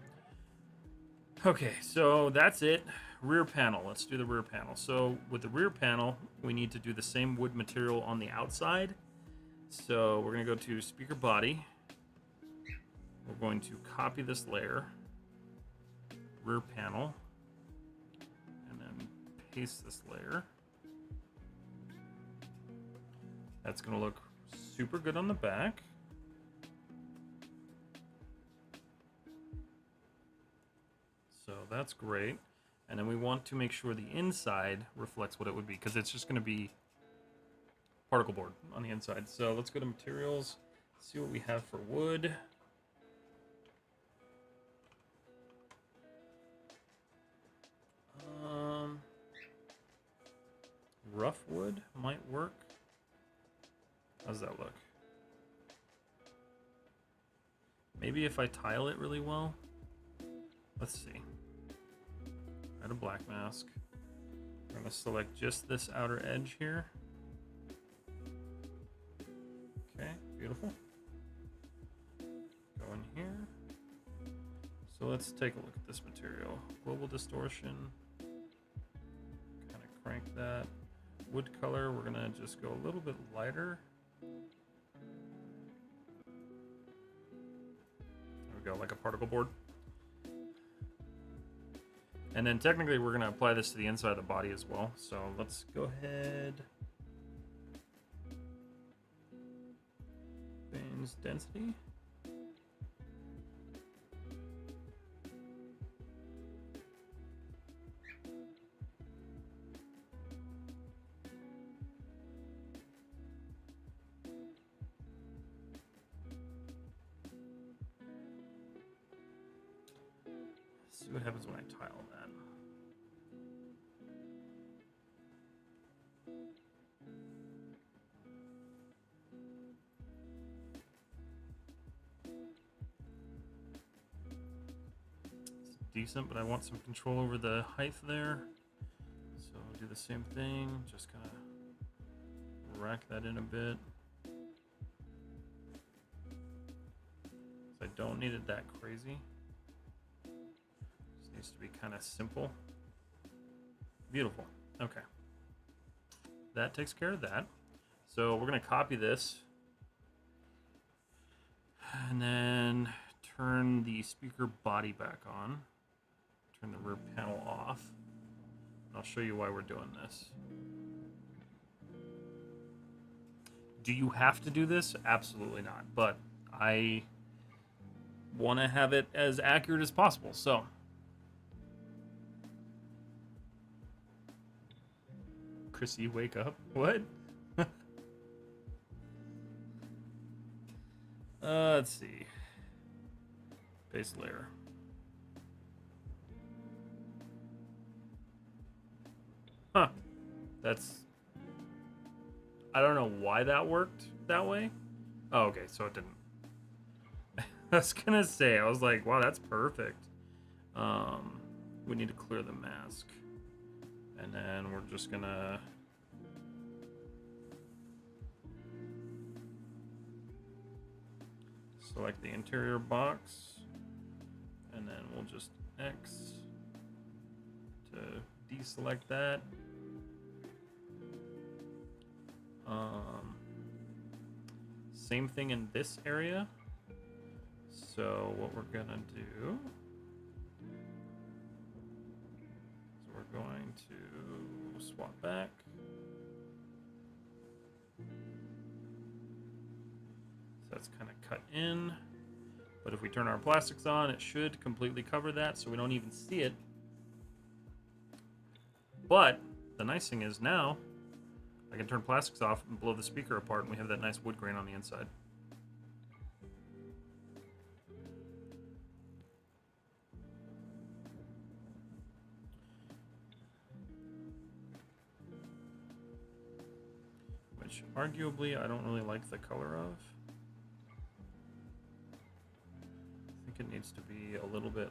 Okay, so that's it. Rear panel. Let's do the rear panel. So with the rear panel, we need to do the same wood material on the outside. So we're going to go to speaker body. We're going to copy this layer, rear panel, and then paste this layer. That's going to look super good on the back. So that's great. And then we want to make sure the inside reflects what it would be, because it's just going to be particle board on the inside. So let's go to materials, see what we have for wood. Rough wood might work. How's that look? Maybe if I tile it really well. Let's see. Add a black mask. We're going to select just this outer edge here. Okay, beautiful. Go in here. So let's take a look at this material. Global distortion. Kind of crank that. Wood color, we're gonna just go a little bit lighter. There we go, like a particle board. And then technically we're gonna apply this to the inside of the body as well. So let's go ahead. Veins density. See what happens when I tile that. It's decent, but I want some control over the height there. So I'll do the same thing, just kind of rack that in a bit. So I don't need it that crazy. Needs to be kind of simple. Beautiful. Okay. That takes care of that. So we're going to copy this. And then turn the speaker body back on. Turn the rear panel off. And I'll show you why we're doing this. Do you have to do this? Absolutely not. But I want to have it as accurate as possible. So Chrissy, wake up. What? Let's see. Base layer. Huh. That's... I don't know why that worked that way. Oh, okay, so it didn't. I was gonna say, I was like, wow, that's perfect. We need to clear the mask. And then we're just gonna... select the interior box. And then we'll just X to deselect that. Same thing in this area. So what we're gonna do is we're going to swap back. So that's kind of cut in. But if we turn our plastics on, it should completely cover that so we don't even see it. But the nice thing is now I can turn plastics off and blow the speaker apart, and we have that nice wood grain on the inside. Which arguably I don't really like the color of. I think it needs to be a little bit...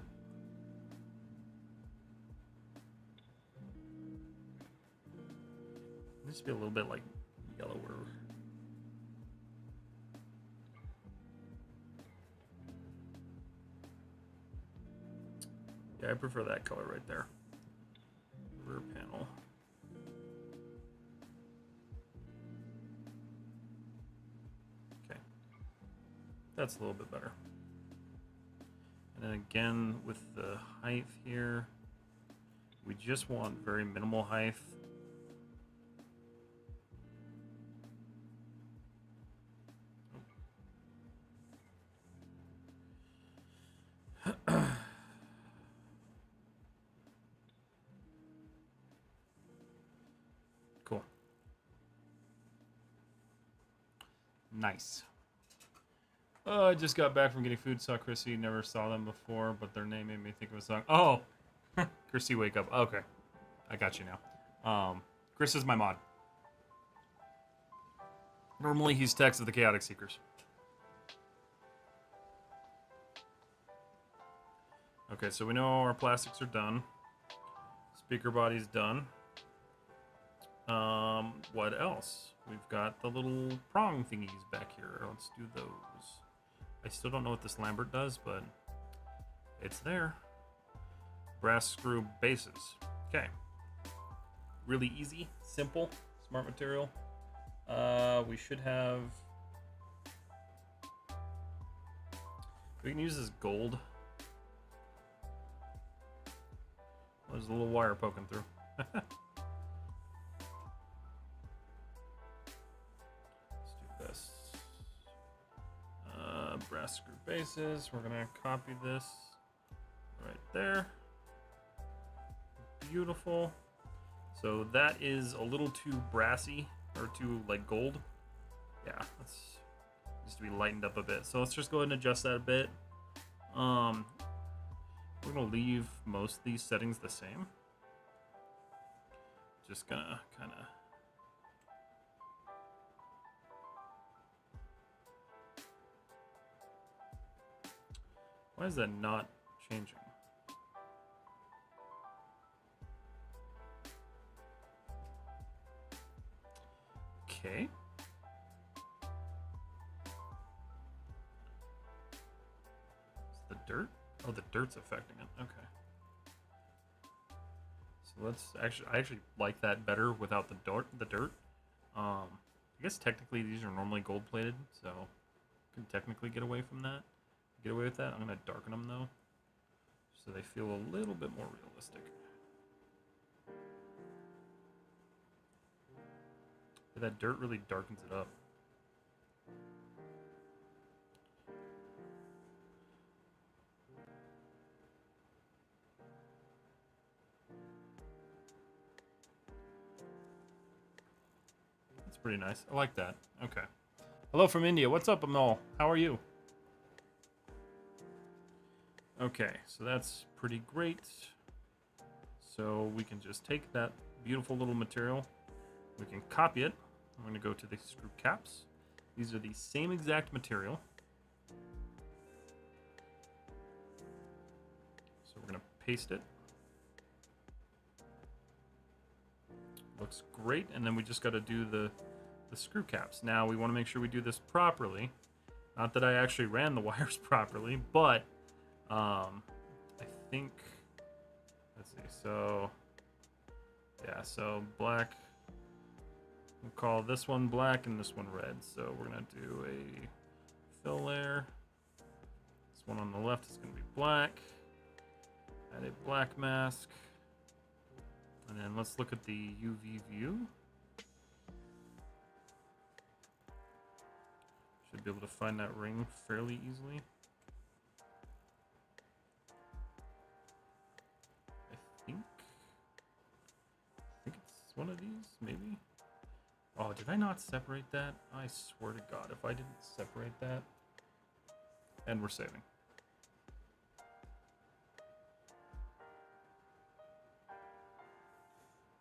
It needs to be a little bit like yellower. Yeah, I prefer that color right there. Rear panel. Okay. That's a little bit better. And then again, with the height here, we just want very minimal height. Cool. Nice. I just got back from getting food, saw Chrissy, never saw them before, but their name made me think of a song. Oh! Chrissy, wake up. Okay. I got you now. Chris is my mod. Normally he's Tex of the Chaotic Seekers. Okay, so we know our plastics are done. Speaker body's done. What else? We've got the little prong thingies back here. Let's do those. I still don't know what this Lambert does, but it's there. Brass screw bases. Okay. Really easy, simple, smart material. We should have... We can use this gold. There's a little wire poking through. Let's do this. Brass screw bases. We're gonna copy this right there. Beautiful. So that is a little too brassy, or too like gold. Yeah, that's needs to be lightened up a bit. So let's just go ahead and adjust that a bit. We're gonna leave most of these settings the same. Just gonna kind of... Why is that not changing? Okay. Is the dirt? Oh, the dirt's affecting it. Okay. So let's actually, I actually like that better without the dirt. I guess technically these are normally gold plated, so I can technically get away from that. Get away with that. I'm gonna darken them though, so they feel a little bit more realistic. But that dirt really darkens it up. That's pretty nice. I like that. Okay. Hello from India. What's up, Amal? How are you? Okay, so that's pretty great. So we can just take that beautiful little material. We can copy it. I'm going to go to the screw caps. These are the same exact material. So we're going to paste it. Looks great. And then we just got to do the screw caps. Now we want to make sure we do this properly. Not that I actually ran the wires properly, but I think, let's see, so yeah, so black, we'll call this one black and this one red. So we're gonna do a fill layer. This one on the left is gonna be black. Add a black mask. And then let's look at the UV view. Should be able to find that ring fairly easily. I think it's one of these, maybe. Oh, did I not separate that? I swear to God, if I didn't separate that. And we're saving.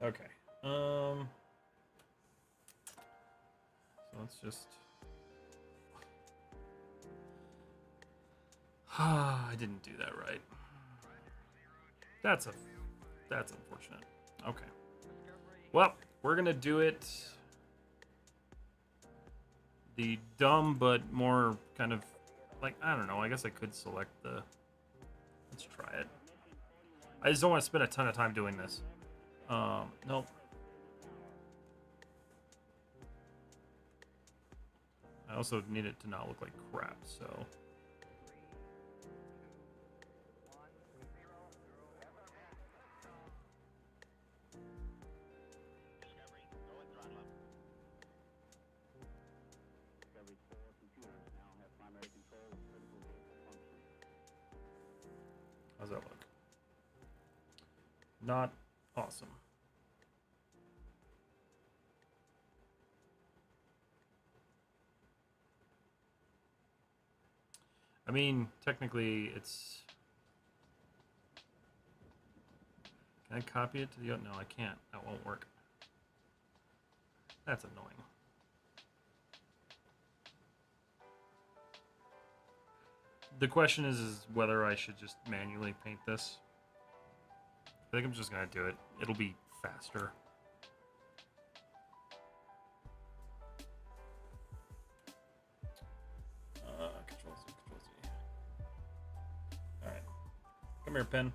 Okay. So let's just. I didn't do that right. That's unfortunate. Okay. Well, we're gonna do it the dumb but more kind of like, I don't know, I guess I could select the, let's try it. I just don't want to spend a ton of time doing this. Nope. I also need it to not look like crap, so. How's that look? Not awesome. I mean, technically it's... Can I copy it to the... No, I can't. That won't work. That's annoying. The question is whether I should just manually paint this. I think I'm just gonna do it. It'll be faster. Control Z, Control Z. All right, come here, pen.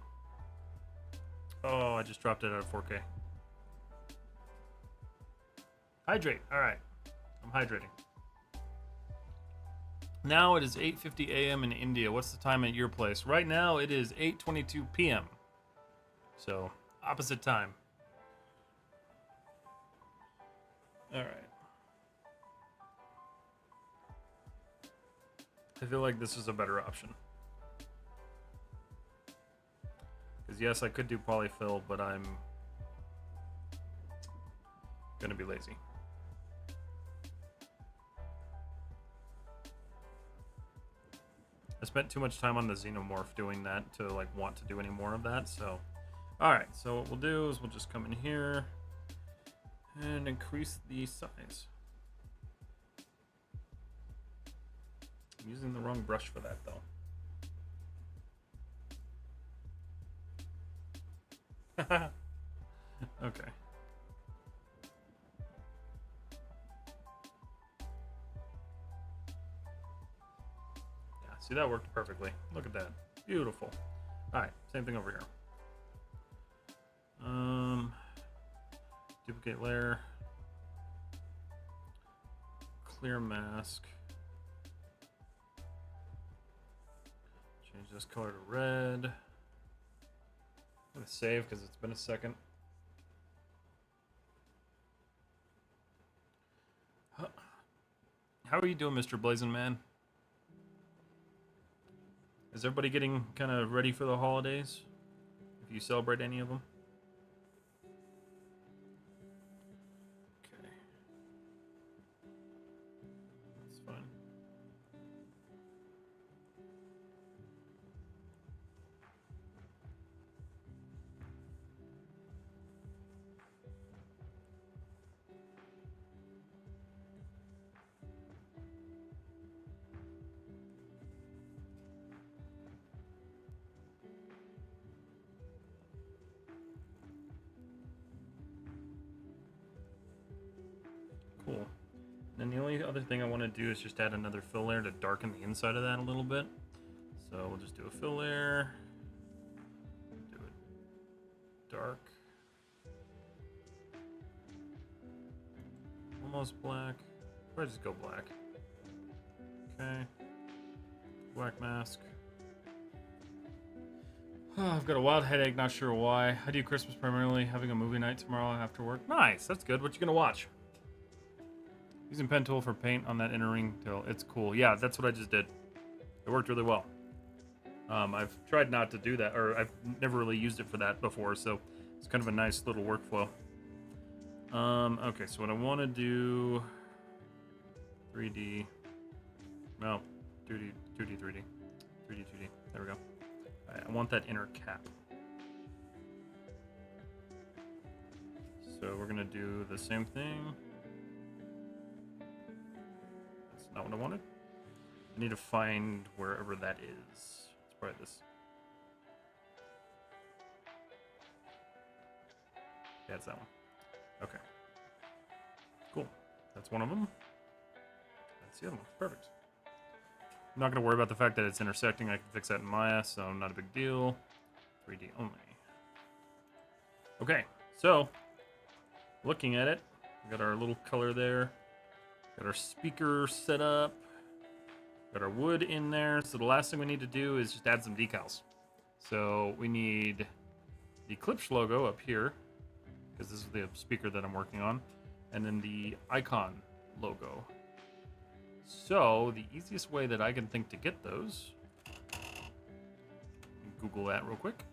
Oh, I just dropped it out of 4K. Hydrate. All right, I'm hydrating. Now it is 8:50 a.m. in India. What's the time at your place? Right now it is 8:22 p.m. So, opposite time. All right. I feel like this is a better option. Because yes, I could do polyfill, but I'm gonna be lazy. I spent too much time on the xenomorph doing that to like want to do any more of that, so. All right, so what we'll do is we'll just come in here and increase the size. I'm using the wrong brush for that though. Okay. Yeah, see, that worked perfectly. Look at that. Beautiful. All right, same thing over here. Duplicate layer. Clear mask. Change this color to red. I'm gonna save because it's been a second. How are you doing, Mr. Blazing Man? Is everybody getting kind of ready for the holidays? If you celebrate any of them? Okay. That's fine. Cool. Then the only other thing I want to do is just add another fill layer to darken the inside of that a little bit. So we'll just do a fill layer. Do it dark. Almost black. Or just go black. Okay. Black mask. Oh, I've got a wild headache, not sure why. I do Christmas primarily, having a movie night tomorrow after work. Nice, that's good. What you gonna watch? Using pen tool for paint on that inner ring till it's cool. Yeah, that's what I just did. It worked really well. I've tried not to do that, or I've never really used it for that before, so it's kind of a nice little workflow. Okay, so what I want to do... 3D... No, 2D, 2D, 3D. 3D, 2D. There we go. Alright, I want that inner cap. So we're going to do the same thing. That's not what I wanted. I need to find wherever that is. It's probably this. Yeah, it's that one. Okay. Cool. That's one of them. That's the other one. Perfect. I'm not going to worry about the fact that it's intersecting. I can fix that in Maya, so not a big deal. 3D only. Okay, so looking at it, we got our little color there. Got our speaker set up. Got our wood in there. So the last thing we need to do is just add some decals. So we need the Klipsch logo up here, because this is the speaker that I'm working on, and then the icon logo. So the easiest way that I can think to get those, Google that real quick.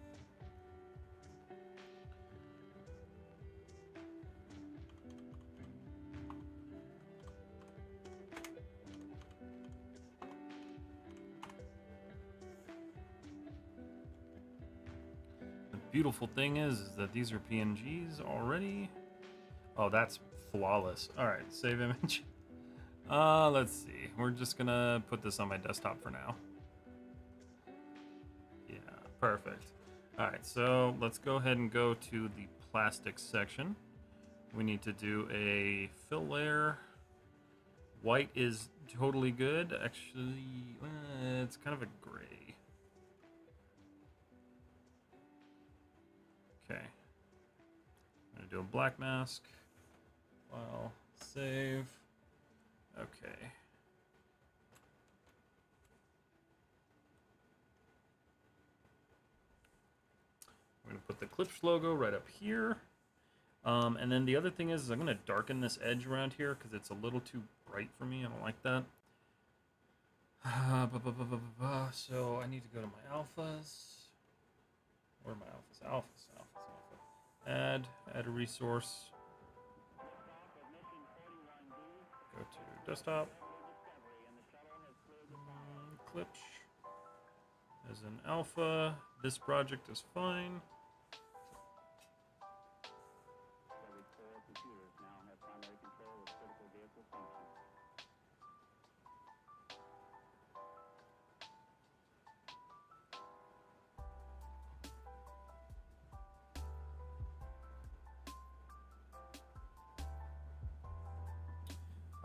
The beautiful thing is that these are PNGs already. Oh, that's flawless. All right, save image. Let's see. We're just gonna put this on my desktop for now. Yeah, perfect. All right, so let's go ahead and go to the plastic section. We need to do a fill layer. White is totally good. Actually, it's kind of a gray. Okay. I'm gonna do a black mask. File, save. Okay. I'm going to put the Klipsch logo right up here. And then the other thing is I'm going to darken this edge around here because it's a little too bright for me. I don't like that. So I need to go to my alphas. Where are my alphas? Alpha. Add a resource. Go to desktop. Klipsch as an alpha. This project is fine.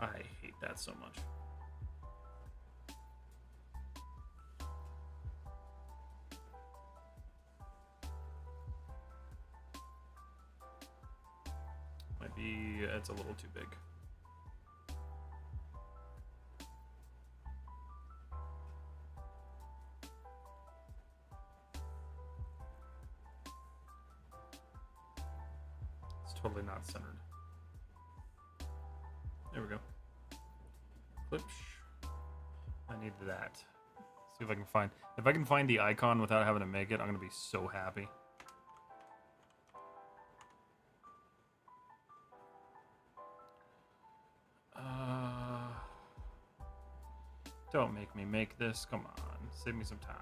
I hate that so much. My it's a little too big. It's totally not centered. There we go. Clip. I need that. See if I can find. If I can find the icon without having to make it, I'm gonna be so happy. Don't make me make this. Come on, save me some time.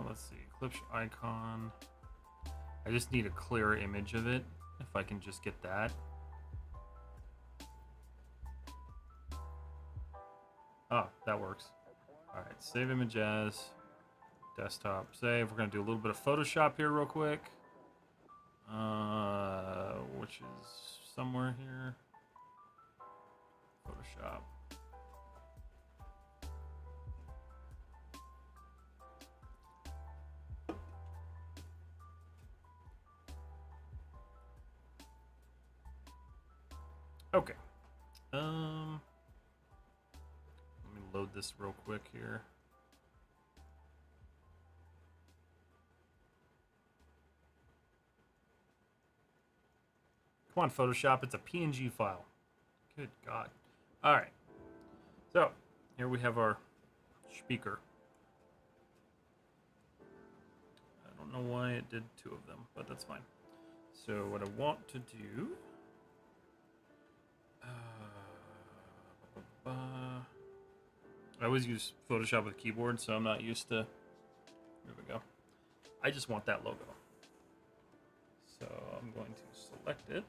Let's see, clip icon. I just need a clear image of it. If I can just get that. Oh, that works. All right, save image as desktop. Save. We're gonna do a little bit of Photoshop here real quick. Which is somewhere here. Photoshop. Okay. Let me load this real quick here. Come on, Photoshop. It's a PNG file. Good God. All right. So, here we have our speaker. I don't know why it did two of them, but that's fine. So, what I want to do... I always use Photoshop with keyboard, so I'm not used to... There we go. I just want that logo. So, I'm going to select it.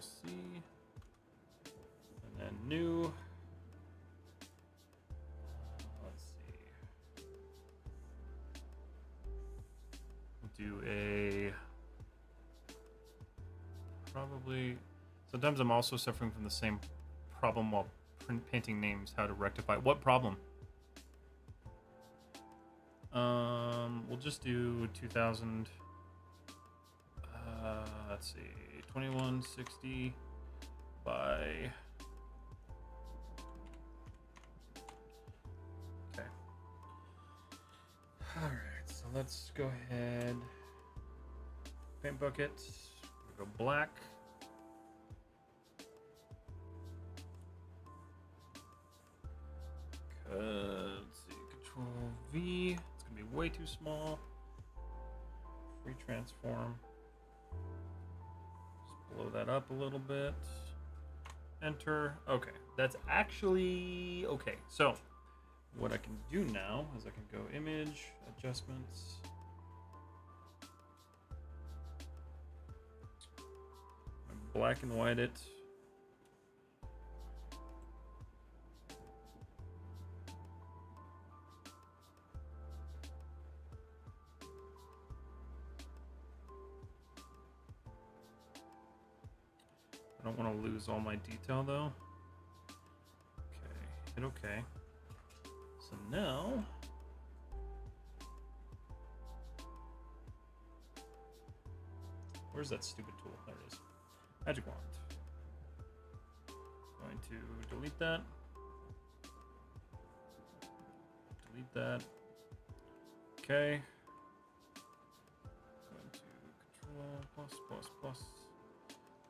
C, and then new. Let's see. Do a probably. Sometimes I'm also suffering from the same problem while painting names. How to rectify what problem? We'll just do 2000. Let's see. 2160 by okay. All right, so let's go ahead. Paint bucket. We'll go black. Let's see. Control V. It's gonna be way too small. Free transform. Blow that up a little bit. Enter. Okay, that's actually okay. So, what I can do now is I can go image, adjustments. Black and white it. I don't want to lose all my detail though. Okay, hit okay. So now, where's that stupid tool? There it is. Magic wand. Going to delete that. Delete that. Okay. Going to control plus plus plus.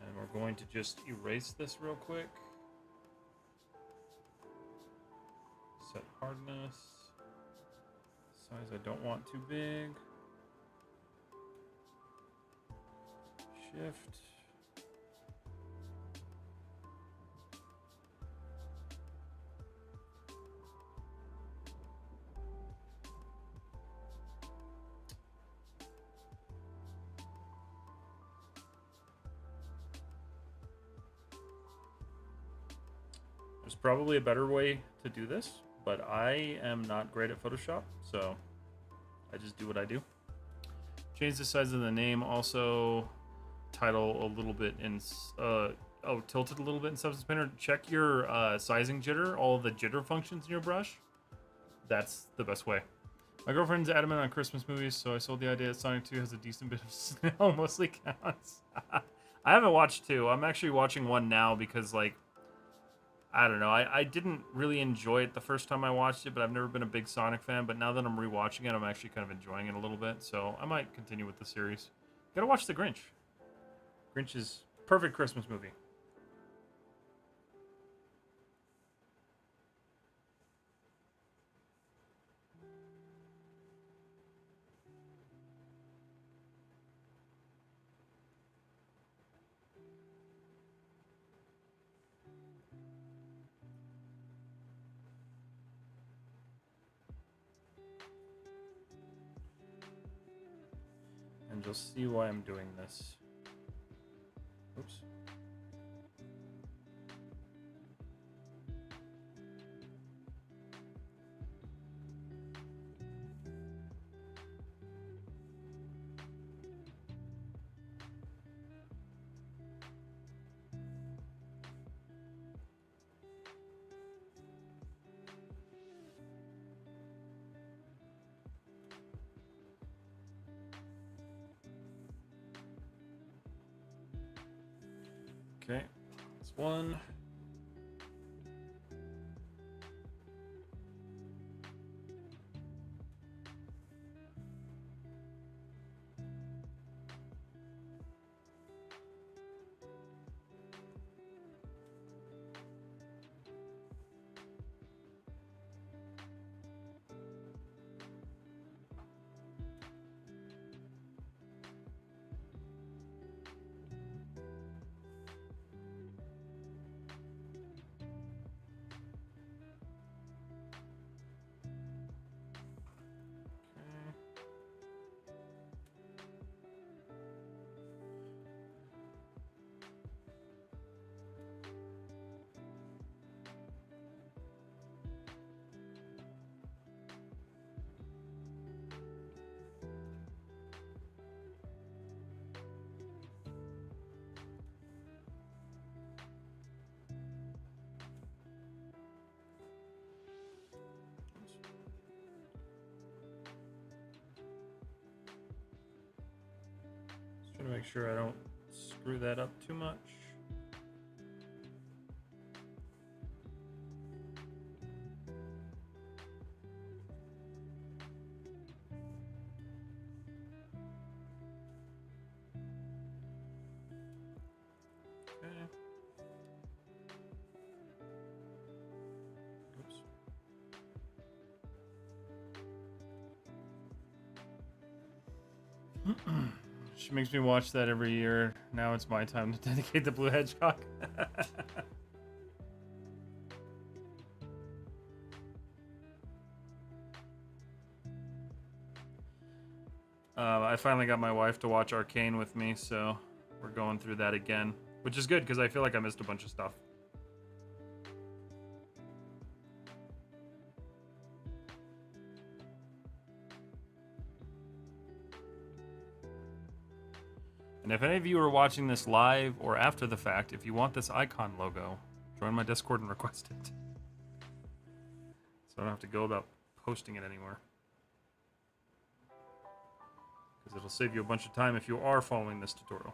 And we're going to just erase this real quick. Set hardness. Size I don't want too big. Shift. There's probably a better way to do this, but I am not great at Photoshop, so I just do what I do. Change the size of the name also. title a little bit in tilted a little bit in Substance Painter, check your sizing jitter, all of the jitter functions in your brush. That's the best way. My girlfriend's adamant on Christmas movies, so I sold the idea that Sonic 2 has a decent bit of snow, mostly counts. I haven't watched 2. I'm actually watching 1 now because, like, I don't know. I didn't really enjoy it the first time I watched it, but I've never been a big Sonic fan. But now that I'm rewatching it, I'm actually kind of enjoying it a little bit. So I might continue with the series. Gotta watch The Grinch. Grinch is perfect Christmas movie. And you'll see why I'm doing this. Oops. Okay, that's one. Just trying to make sure I don't screw that up too much. She makes me watch that every year. Now it's my time to dedicate the Blue Hedgehog. I finally got my wife to watch Arcane with me, so we're going through that again, which is good because I feel like I missed a bunch of stuff. And if any of you are watching this live or after the fact, if you want this icon logo, join my Discord and request it. So I don't have to go about posting it anymore. Because it'll save you a bunch of time if you are following this tutorial.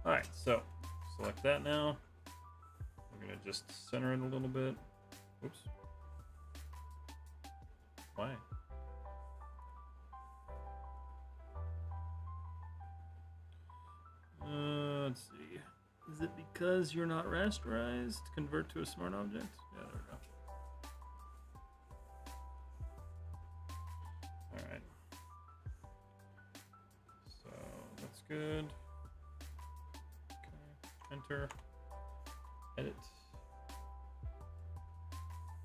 Alright, so select that now. We're going to just center it a little bit. Oops. Why? Let's see. Is it because you're not rasterized? Convert to a smart object? Yeah, there we go. Alright. So that's good. Enter, edit.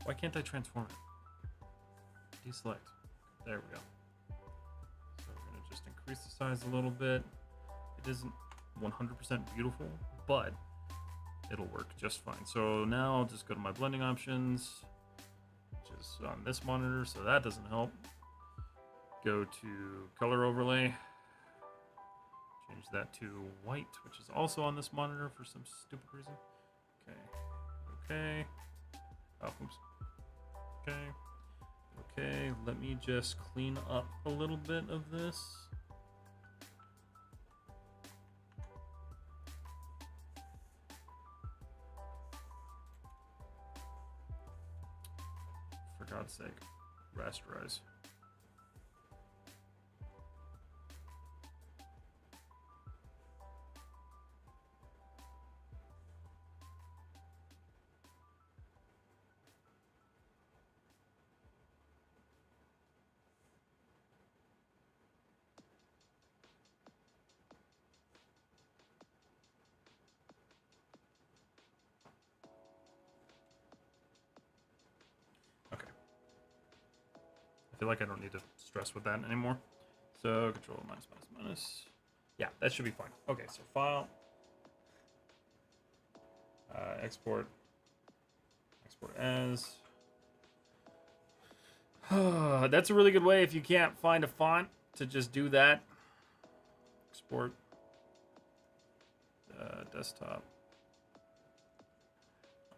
Why can't I transform it? Deselect. There we go. So we're gonna just increase the size a little bit. It isn't 100% beautiful, but it'll work just fine. So now I'll just go to my blending options, which is on this monitor, so that doesn't help. Go to color overlay, change that to white, which is also on this monitor for some stupid reason. Okay. Oh, oops. Okay, let me just clean up a little bit of this. For God's sake, rasterize. I feel like I don't need to stress with that anymore. So control minus. Yeah, that should be fine. Okay, so file, export as. That's a really good way if you can't find a font to just do that. Export desktop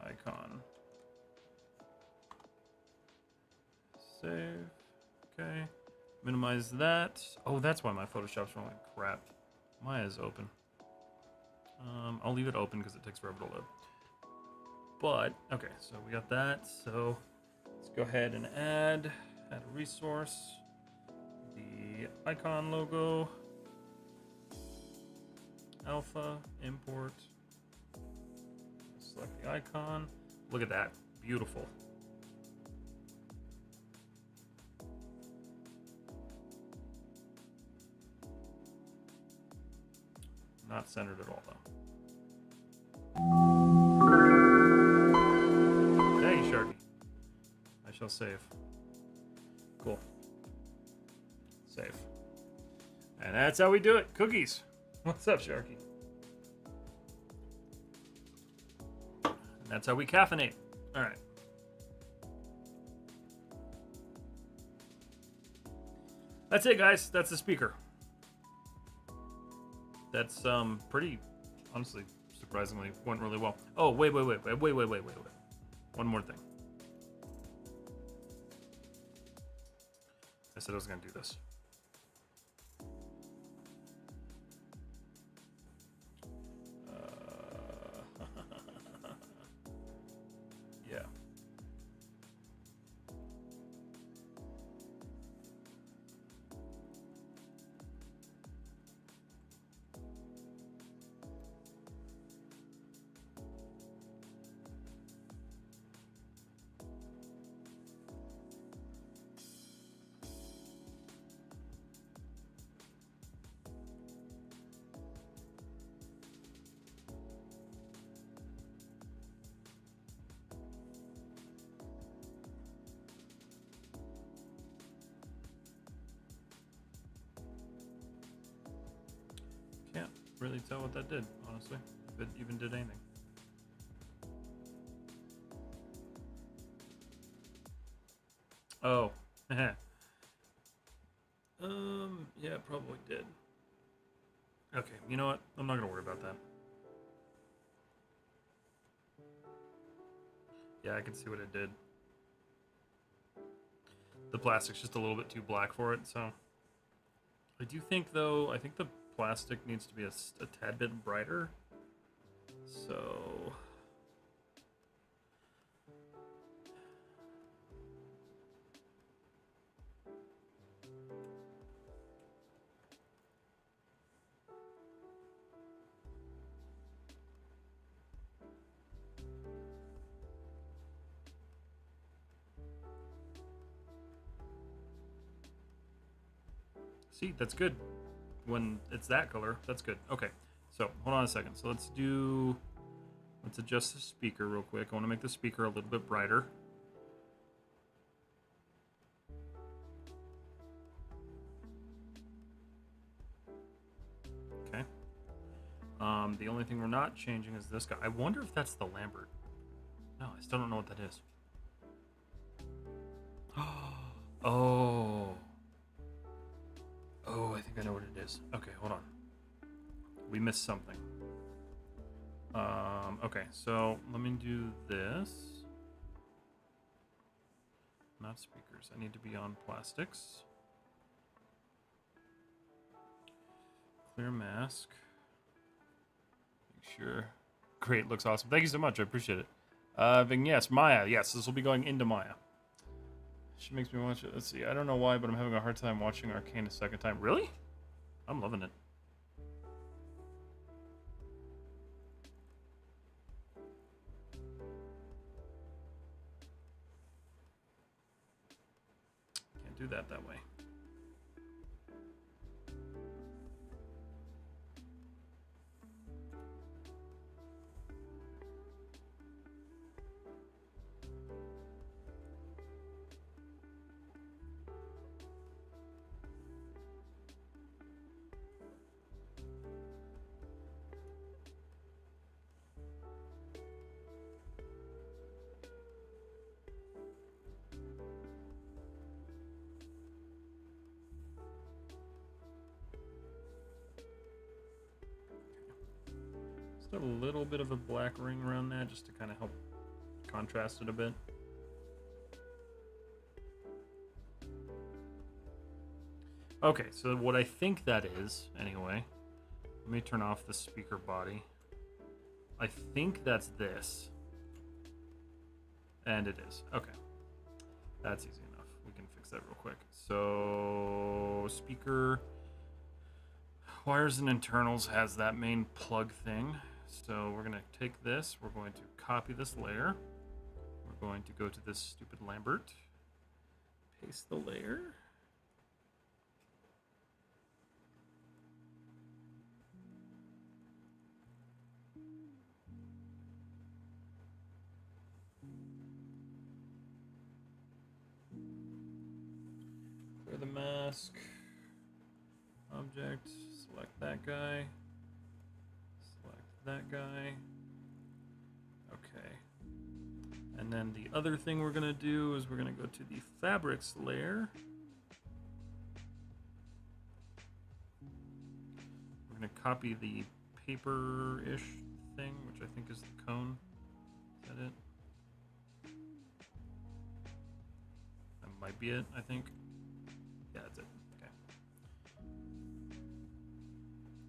icon. Save. Okay. Minimize that. Oh, that's why my Photoshop's running like crap. Maya's open. I'll leave it open because it takes forever to load. But, okay, so we got that. So let's go ahead and add a resource. The icon logo. Alpha, import. Select the icon. Look at that. Beautiful. Not centered at all, though. Thank you, Sharky. I shall save. Cool. Save. And that's how we do it. Cookies. What's up, Sharky? And that's how we caffeinate. All right. That's it, guys. That's the speaker. That's pretty, honestly, surprisingly went really well. Oh, wait. One more thing. I said I was gonna do this. Yeah. Can't really tell what that did, honestly, if it even did anything. Oh, yeah, it probably did. Okay, you know what? I'm not gonna worry about that. Yeah, I can see what it did. The plastic's just a little bit too black for it, so. I do think, though, I think the plastic needs to be a tad bit brighter. So. See, that's good. When it's that color, that's good. Okay, so hold on a second. So let's adjust the speaker real quick. I want to make the speaker a little bit brighter. The only thing we're not changing is this guy. I wonder if that's the Lambert. No, I still don't know what that is. Oh. Oh, I think I know what it is. Okay, hold on. We missed something. Okay, so let me do this. Not speakers. I need to be on plastics. Clear mask. Make sure. Great, looks awesome. Thank you so much. I appreciate it. Then yes, Maya. Yes, this will be going into Maya. She makes me watch it. Let's see. I don't know why, but I'm having a hard time watching Arcane a second time. Really? I'm loving it. Can't do that way. Just a little bit of a black ring around that just to kind of help contrast it a bit. Okay, so what I think that is, anyway, let me turn off the speaker body. I think that's this. And it is. Okay. That's easy enough. We can fix that real quick. So, speaker wires and internals has that main plug thing. So we're going to take this. We're going to copy this layer. We're going to go to this stupid Lambert. Paste the layer. Clear the mask. Object. Select that guy. Select that guy. Okay. And then the other thing we're going to do is we're going to go to the fabrics layer. We're going to copy the paper-ish thing, which I think is the cone. Is that it? That might be it, I think. Yeah, that's it. Okay.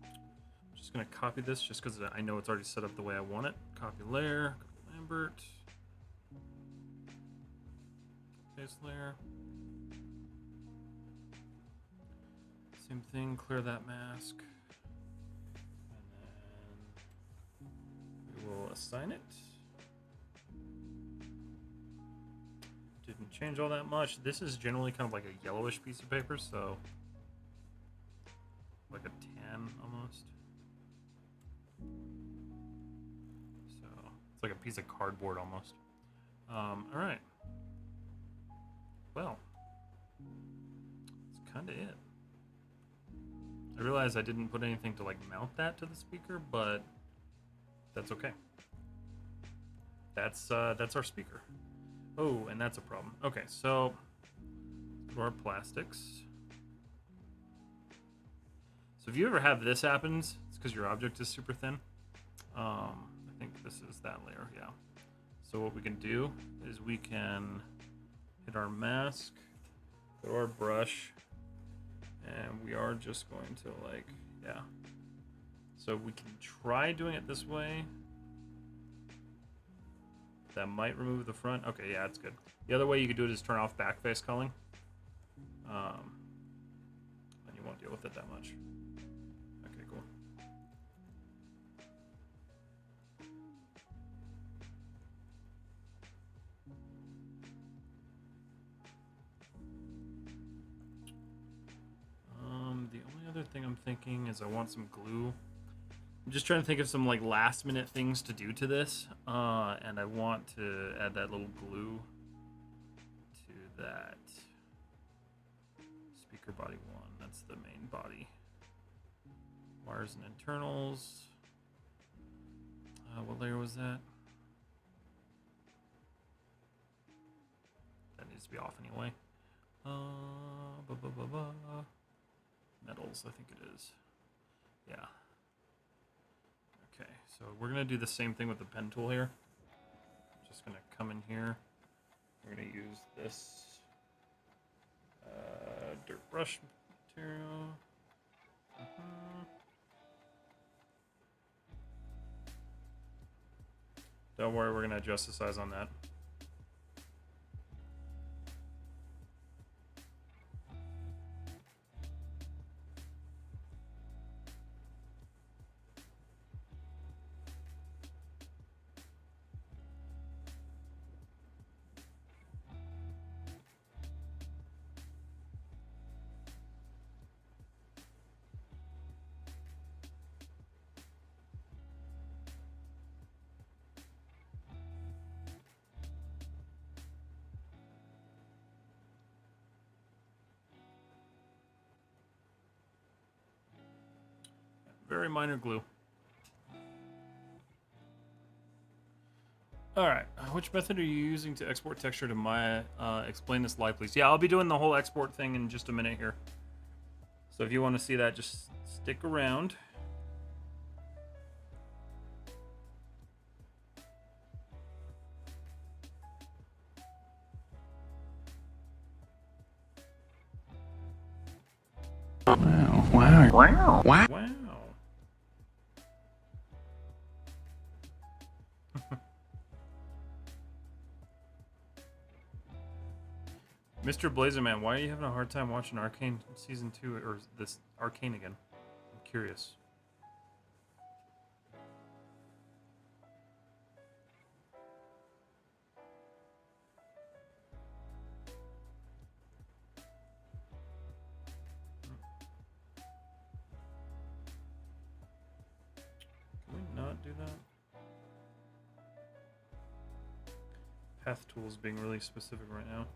I'm just going to copy this just because I know it's already set up the way I want it. Copy layer, go to Lambert. Paste layer. Same thing, clear that mask. And then we will assign it. Didn't change all that much. This is generally kind of like a yellowish piece of paper, so like a tan almost. So it's like a piece of cardboard almost. All right. Well, that's kind of it. I realize I didn't put anything to like mount that to the speaker, but that's okay. That's our speaker. Oh, and that's a problem. Okay, so let's go to our plastics. So if you ever have this happens, it's because your object is super thin. I think this is that layer, yeah. So what we can do is we can hit our mask, go to our brush, and we are just going to like, yeah. So we can try doing it this way. That might remove the front. Okay, yeah, that's good. The other way you could do it is turn off backface culling. And you won't deal with it that much. Okay, cool. The only other thing I'm thinking is I want some glue. I'm just trying to think of some like last minute things to do to this, and I want to add that little glue to that speaker body one. That's the main body. Wires and internals. What layer was that? That needs to be off anyway. Metals, I think it is. Yeah. Okay, so we're gonna do the same thing with the pen tool here. I'm just gonna come in here. We're gonna use this dirt brush material. Don't worry, we're gonna adjust the size on that. Very minor glue. All right, which method are you using to export texture to Maya? Explain this live, please. Yeah, I'll be doing the whole export thing in just a minute here. So if you want to see that, just stick around. Wow. Mr. Blazerman, why are you having a hard time watching Arcane Season 2 or this Arcane again? I'm curious. Can we not do that? Path tools being really specific right now.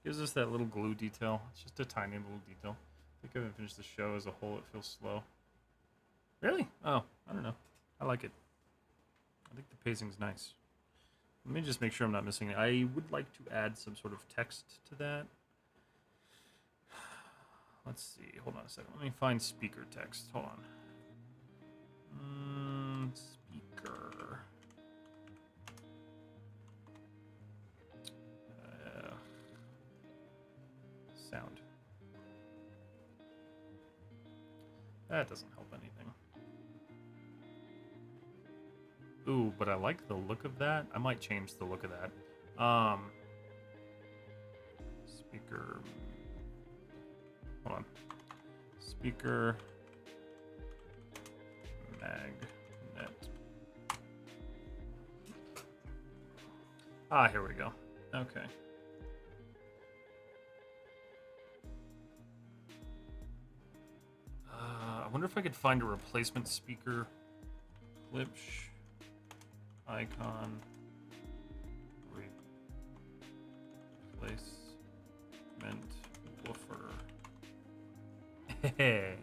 Gives us that little glue detail. It's just a tiny little detail. I think I haven't finished the show as a whole. It feels slow. Really? Oh, I don't know. I like it. I think the pacing's nice. Let me just make sure I'm not missing it. I would like to add some sort of text to that. Let's see. Hold on a second. Let me find speaker text. Hold on. Speaker. Sound. That doesn't help anything. Ooh, but I like the look of that. I might change the look of that. Speaker. Hold on. Speaker. Magnet. Ah, here we go. Okay. I wonder if I could find a replacement speaker. Clipsh. Icon. Replacement woofer. Hey.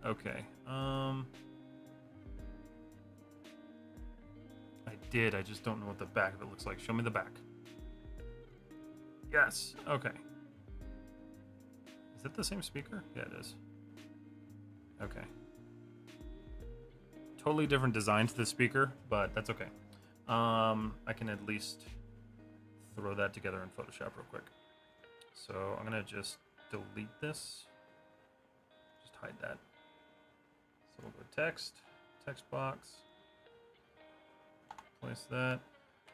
Okay. I did. I just don't know what the back of it looks like. Show me the back. Yes. Okay. Is it the same speaker? Yeah, it is. Okay. Totally different design to the speaker, but that's okay. I can at least throw that together in Photoshop real quick. So I'm gonna just delete this. Just hide that. So we'll go text box. Place that.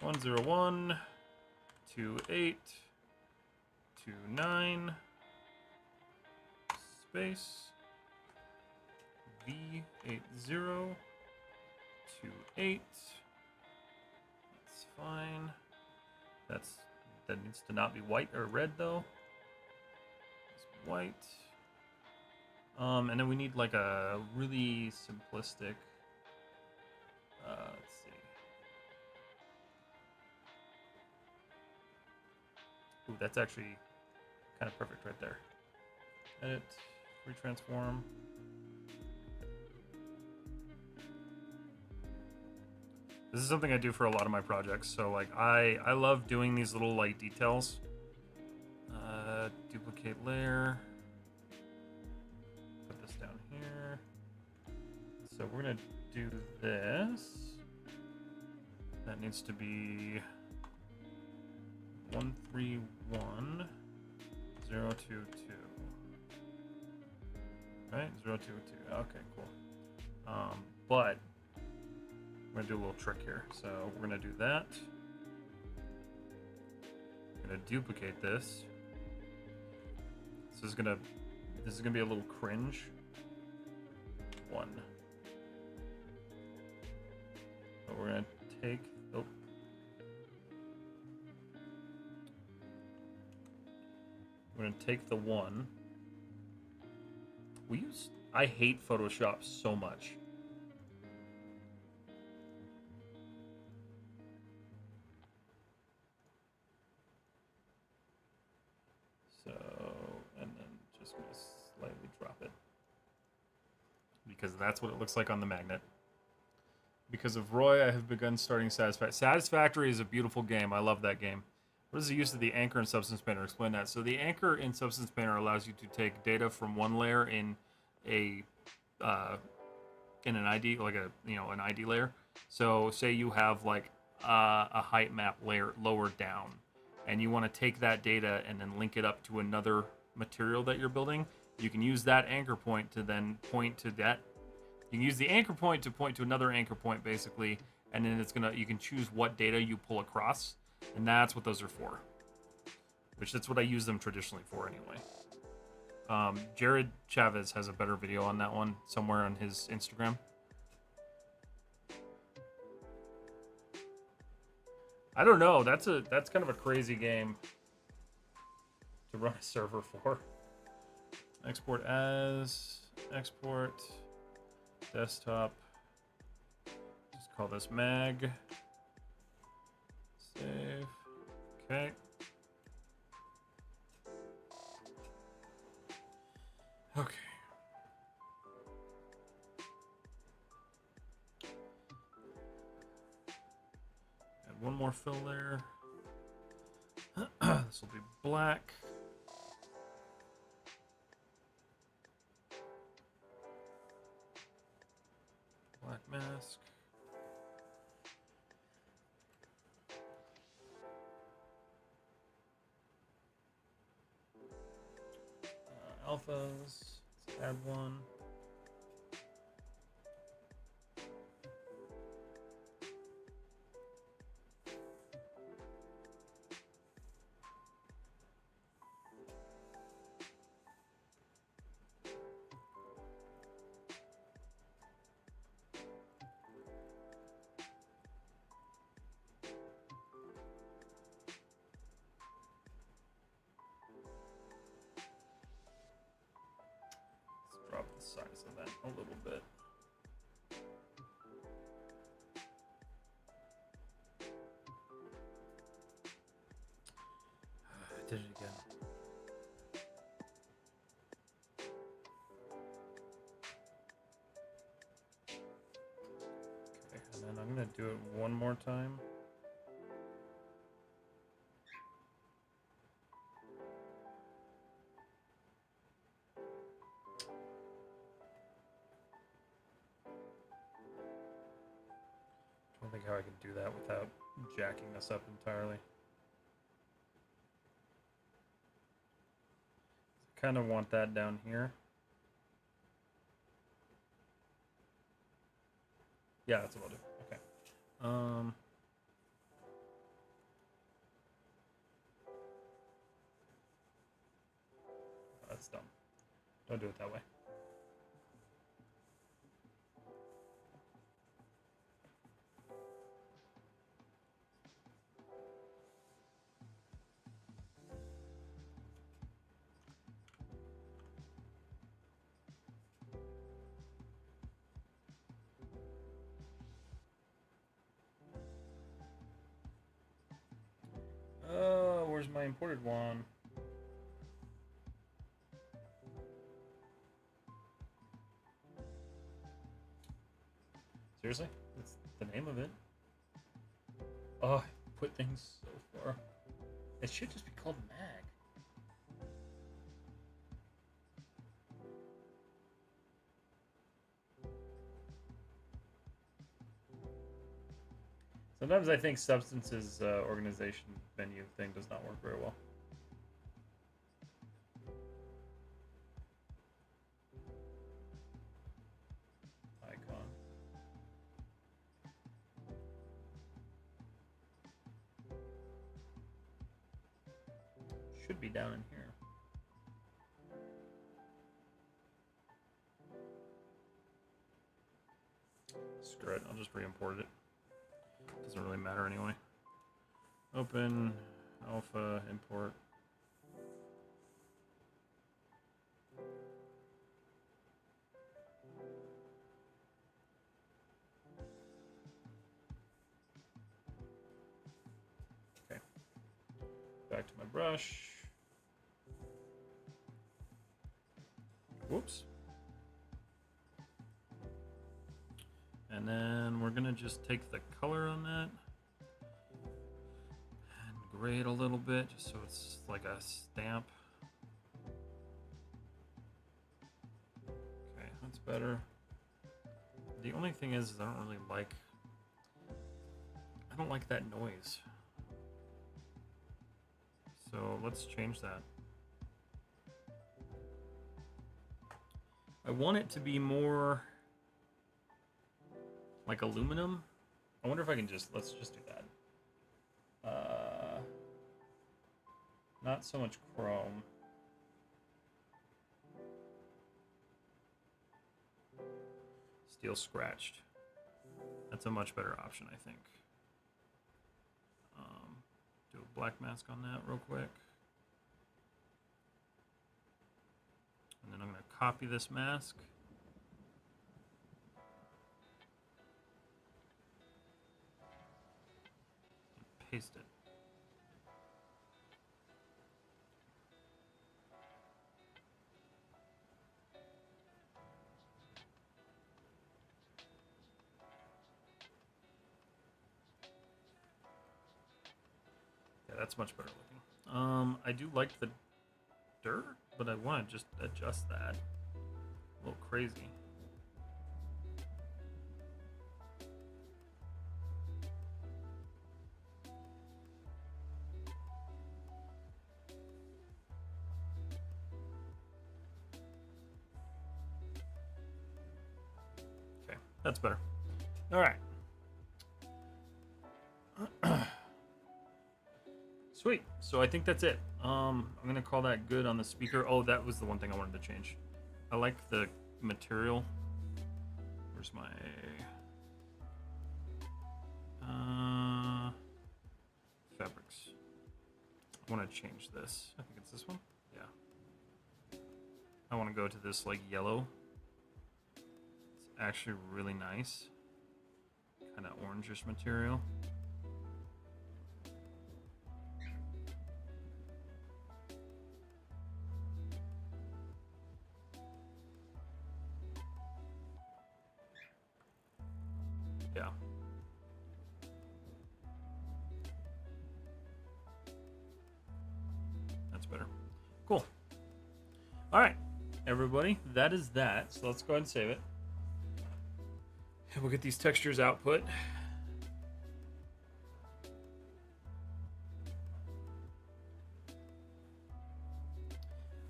101 28 29 space V8028. That's fine. That needs to not be white or red though. It's white. And then we need like a really simplistic Ooh, that's actually kind of perfect right there. Edit, retransform. This is something I do for a lot of my projects. So like I love doing these little like details. Duplicate layer. Put this down here. So we're gonna do this. That needs to be 131,022. Right, 022. Okay, cool. But we're gonna do a little trick here. So we're gonna do that. We're gonna duplicate this. This is gonna be a little cringe. 1. But we're gonna take. Oh. We're gonna take the 1. I hate Photoshop so much. So, and then just gonna slightly drop it. Because that's what it looks like on the magnet. Because of Roy, I have begun starting Satisfactory. Satisfactory is a beautiful game. I love that game. What is the use of the anchor in Substance Painter? Explain that. So the anchor in Substance Painter allows you to take data from one layer in an ID, like an ID layer. So say you have like a height map layer lower down, and you want to take that data and then link it up to another material that you're building. You can use that anchor point to then point to that. You can use the anchor point to point to another anchor point, basically, and then you can choose what data you pull across, and that's what those are for. That's what I use them traditionally for, anyway. Jared Chavez has a better video on that one somewhere on his Instagram. I don't know. That's kind of a crazy game to run a server for. Export as export desktop. Just call this mag. Save. Okay. Okay. Add one more fill there. This will be black. Black mask. Alphas. Let's add one. Drop the size of that a little bit. I did it again. Okay, and then I'm gonna do it one more time. I don't think how I can do that without jacking this up entirely. I kind of want that down here. Yeah, that's what I'll do. Okay. That's dumb. Don't do it that way. Where's my imported one? Seriously? That's the name of it. Oh, I put things so far. It should just be called Mag. Sometimes I think Substance's organization menu thing does not work very well. Icon. Should be down in here. Screw it, I'll just re-import it. Doesn't really matter anyway. Open, alpha, import. Okay. Back to my brush. Whoops. And then we're gonna just take the color on that and grade a little bit just so it's like a stamp. Okay, that's better. The only thing is I don't like that noise. So let's change that. I want it to be more like aluminum. I wonder if I can let's just do that. Not so much chrome. Steel scratched. That's a much better option, I think. Do a black mask on that real quick. And then I'm going to copy this mask. And paste it. Yeah, that's much better looking. I do like the dirt, but I want to just adjust that. A little crazy. Okay, that's better. All right. Sweet. So I think that's it. I'm gonna call that good on the speaker. Oh, that was the one thing I wanted to change. I like the material. Where's my fabrics? I want to change this. I think it's this one. Yeah. I want to go to this like yellow. It's actually really nice. Kind of orangish material. Yeah. That's better. Cool. All right, everybody, that is that. So let's go ahead and save it. And we'll get these textures output.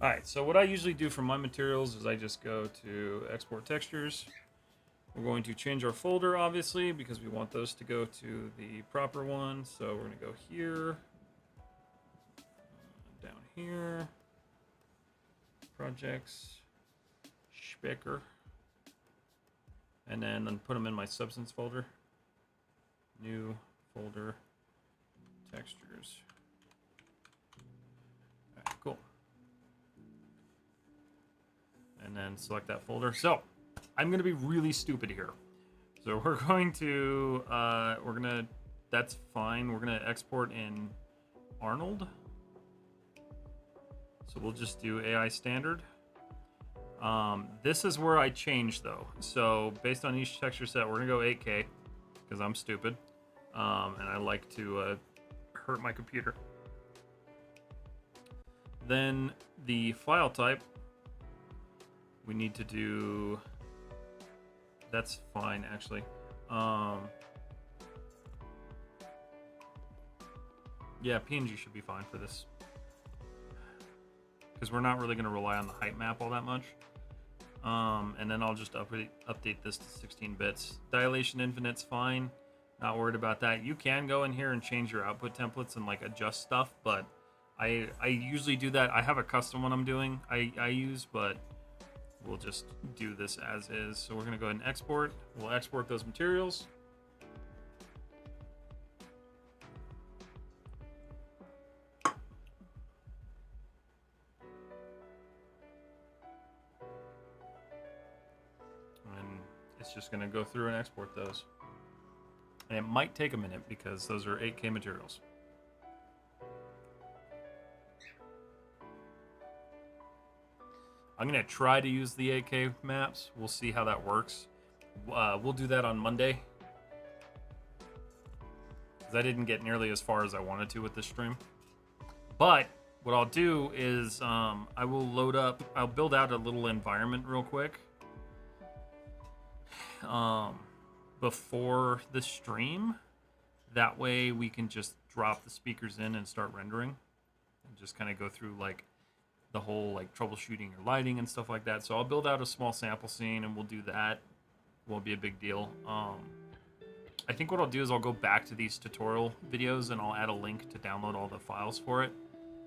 All right, so what I usually do for my materials is I just go to export textures. We're going to change our folder, obviously, because we want those to go to the proper one. So we're going to go here, down here, projects, Specker, and then put them in my substance folder. New folder, textures. All right, cool. And then select that folder. So I'm going to be really stupid here. So we're going to, that's fine. We're going to export in Arnold. So we'll just do AI standard. This is where I change though. So based on each texture set, we're gonna go 8K because I'm stupid, and I like to hurt my computer. Then the file type, we need to do. That's fine actually. Yeah, PNG should be fine for this because we're not really going to rely on the height map all that much. And then I'll just update this to 16 bits. Dilation infinite's fine. Not worried about that. You can go in here and change your output templates and like adjust stuff, but I usually do that. I have a custom one I'm doing I use, but we'll just do this as is. So we're going to go ahead and export. We'll export those materials. It's just going to go through and export those. And it might take a minute because those are 8K materials. I'm going to try to use the 8K maps. We'll see how that works. We'll do that on Monday. Because I didn't get nearly as far as I wanted to with this stream. But what I'll do is I will load up, I'll build out a little environment real quick. Before the stream, that way we can just drop the speakers in and start rendering and just kind of go through like the whole like troubleshooting or lighting and stuff like that. So I'll build out a small sample scene and we'll do that. Won't be a big deal. I think what I'll do is I'll go back to these tutorial videos and I'll add a link to download all the files for it,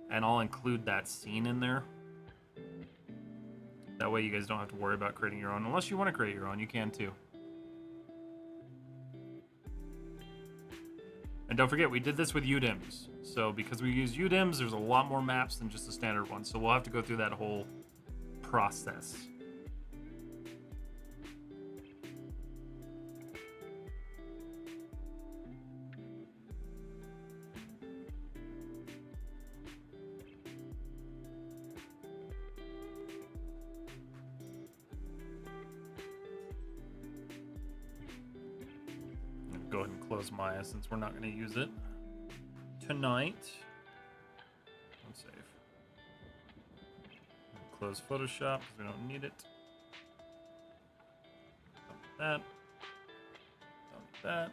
and I'll include that scene in there. That way you guys don't have to worry about creating your own. Unless you want to create your own, you can too. And don't forget, we did this with UDIMs. So because we use UDIMs, there's a lot more maps than just the standard one. So we'll have to go through that whole process. Go ahead and close Maya since we're not going to use it tonight. Save. Close Photoshop because we don't need it. Dump that. Dump that.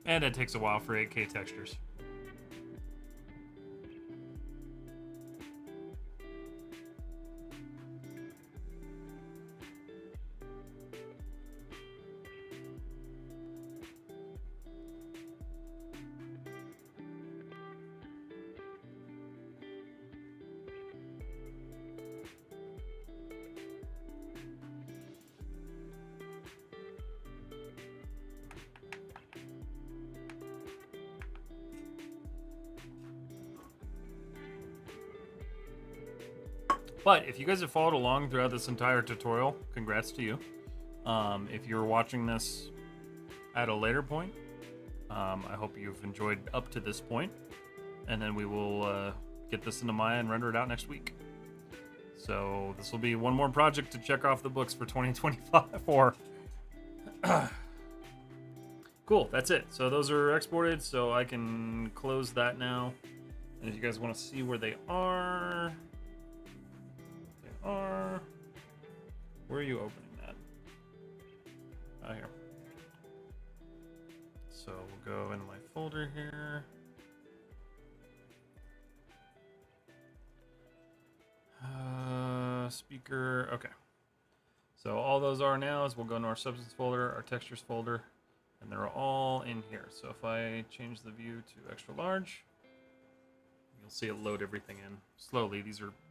And it takes a while for 8K textures. But if you guys have followed along throughout this entire tutorial, congrats to you. If you're watching this at a later point, I hope you've enjoyed up to this point. And then we will get this into Maya and render it out next week. So this will be one more project to check off the books for 2024. Cool, that's it. So those are exported, so I can close that now. And if you guys want to see where they are... Where are you opening that? Oh, here. So we'll go into my folder here. Speaker, okay. So all those are now is we'll go into our substance folder, our textures folder, and they're all in here. So if I change the view to extra large, you'll see it load everything in slowly.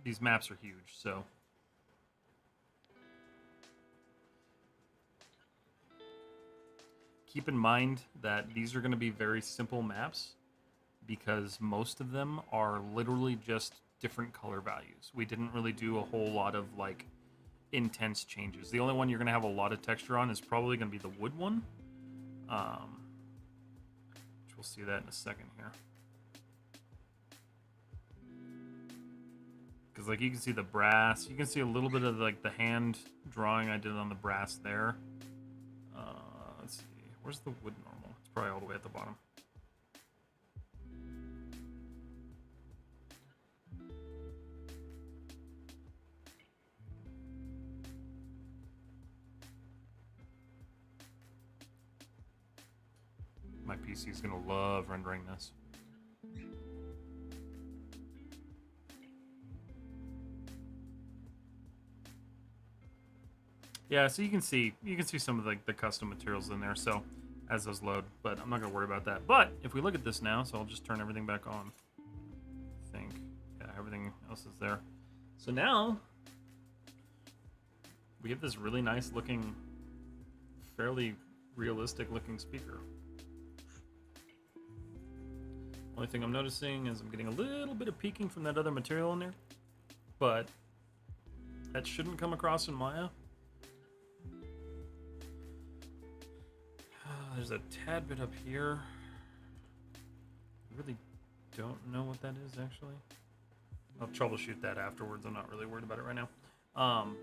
These maps are huge, so. keep in mind that these are going to be very simple maps because most of them are literally just different color values. We didn't really do a whole lot of like intense changes. The only one you're going to have a lot of texture on is probably going to be the wood one. Which we'll see that in a second here. Because like you can see the brass, you can see a little bit of like the hand drawing I did on the brass there. Let's see, where's the wood normal? It's probably all the way at the bottom. My PC is gonna love rendering this. Yeah, so you can see some of the custom materials in there. So as those load, but I'm not gonna worry about that. But if we look at this now, so I'll just turn everything back on. I think, yeah, everything else is there. So now we have this really nice looking, fairly realistic looking speaker. Only thing I'm noticing is I'm getting a little bit of peaking from that other material in there, but that shouldn't come across in Maya. There's a tad bit up here. I really don't know what that is actually. I'll troubleshoot that afterwards. I'm not really worried about it right now.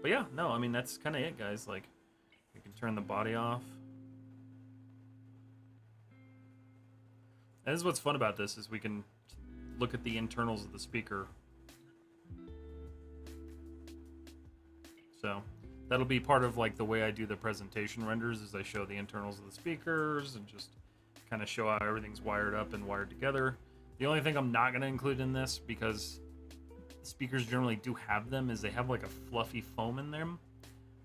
But yeah, no, I mean, that's kind of it, guys. Like, you can turn the body off. And this is what's fun about this, is we can look at the internals of the speaker. So that'll be part of like the way I do the presentation renders, is I show the internals of the speakers and just kind of show how everything's wired up and wired together. The only thing I'm not going to include in this, because speakers generally do have them, is they have like a fluffy foam in them,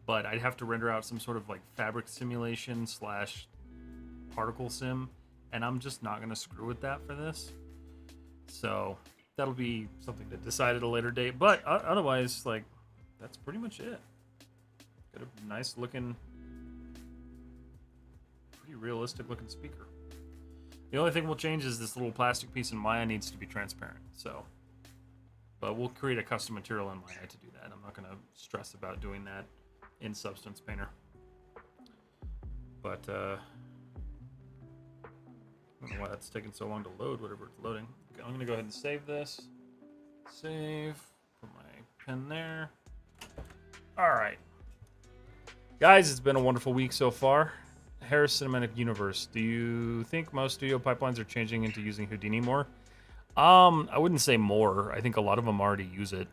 but I'd have to render out some sort of like fabric simulation slash particle sim, and I'm just not going to screw with that for this. So that'll be something to decide at a later date, but otherwise, like, that's pretty much it. Got a nice looking, pretty realistic looking speaker. The only thing we'll change is this little plastic piece in Maya needs to be transparent. So, but we'll create a custom material in Maya to do that. I'm not going to stress about doing that in Substance Painter. But I don't know why that's taking so long to load, whatever it's loading. Okay, I'm going to go ahead and save this. Save. Put my pen there. All right. Guys, it's been a wonderful week so far. Harris Cinematic Universe. Do you think most studio pipelines are changing into using Houdini more? I wouldn't say more. I think a lot of them already use it.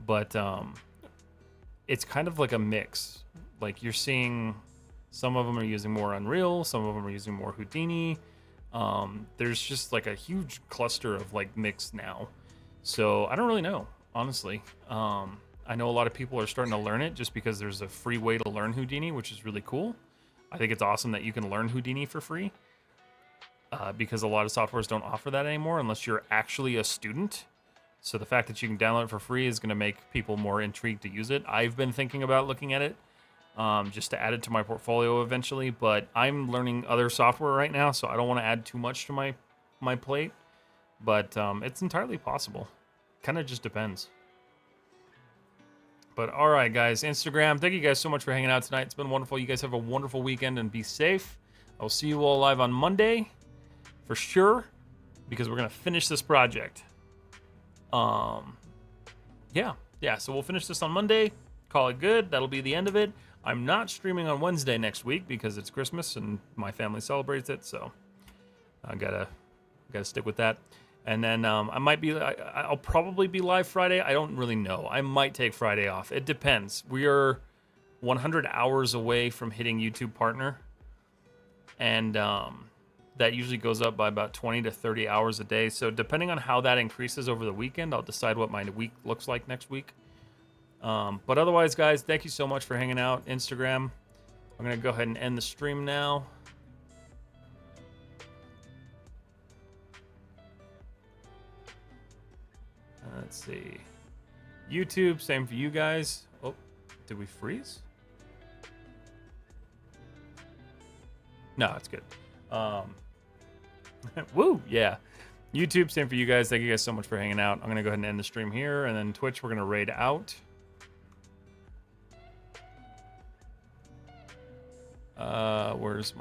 But it's kind of like a mix. Like, you're seeing some of them are using more Unreal, some of them are using more Houdini. There's just like a huge cluster of like mix now. So I don't really know, honestly. I know a lot of people are starting to learn it just because there's a free way to learn Houdini, which is really cool. I think it's awesome that you can learn Houdini for free, because a lot of softwares don't offer that anymore unless you're actually a student. So the fact that you can download it for free is going to make people more intrigued to use it. I've been thinking about looking at it just to add it to my portfolio eventually, but I'm learning other software right now, so I don't want to add too much to my plate. But it's entirely possible. Kind of just depends. But all right, guys, Instagram, thank you guys so much for hanging out tonight. It's been wonderful. You guys have a wonderful weekend and be safe. I'll see you all live on Monday for sure, because we're going to finish this project. Yeah. So we'll finish this on Monday. Call it good. That'll be the end of it. I'm not streaming on Wednesday next week because it's Christmas and my family celebrates it. So I gotta stick with that. And then I'll probably be live Friday. I don't really know. I might take Friday off. It depends. We are 100 hours away from hitting YouTube Partner. And that usually goes up by about 20 to 30 hours a day. So depending on how that increases over the weekend, I'll decide what my week looks like next week. But otherwise, guys, thank you so much for hanging out. Instagram. I'm going to go ahead and end the stream now. Let's see. YouTube, same for you guys. Oh, did we freeze? No, it's good. Woo, yeah. YouTube, same for you guys. Thank you guys so much for hanging out. I'm gonna go ahead and end the stream here, and then Twitch, we're gonna raid out. Where's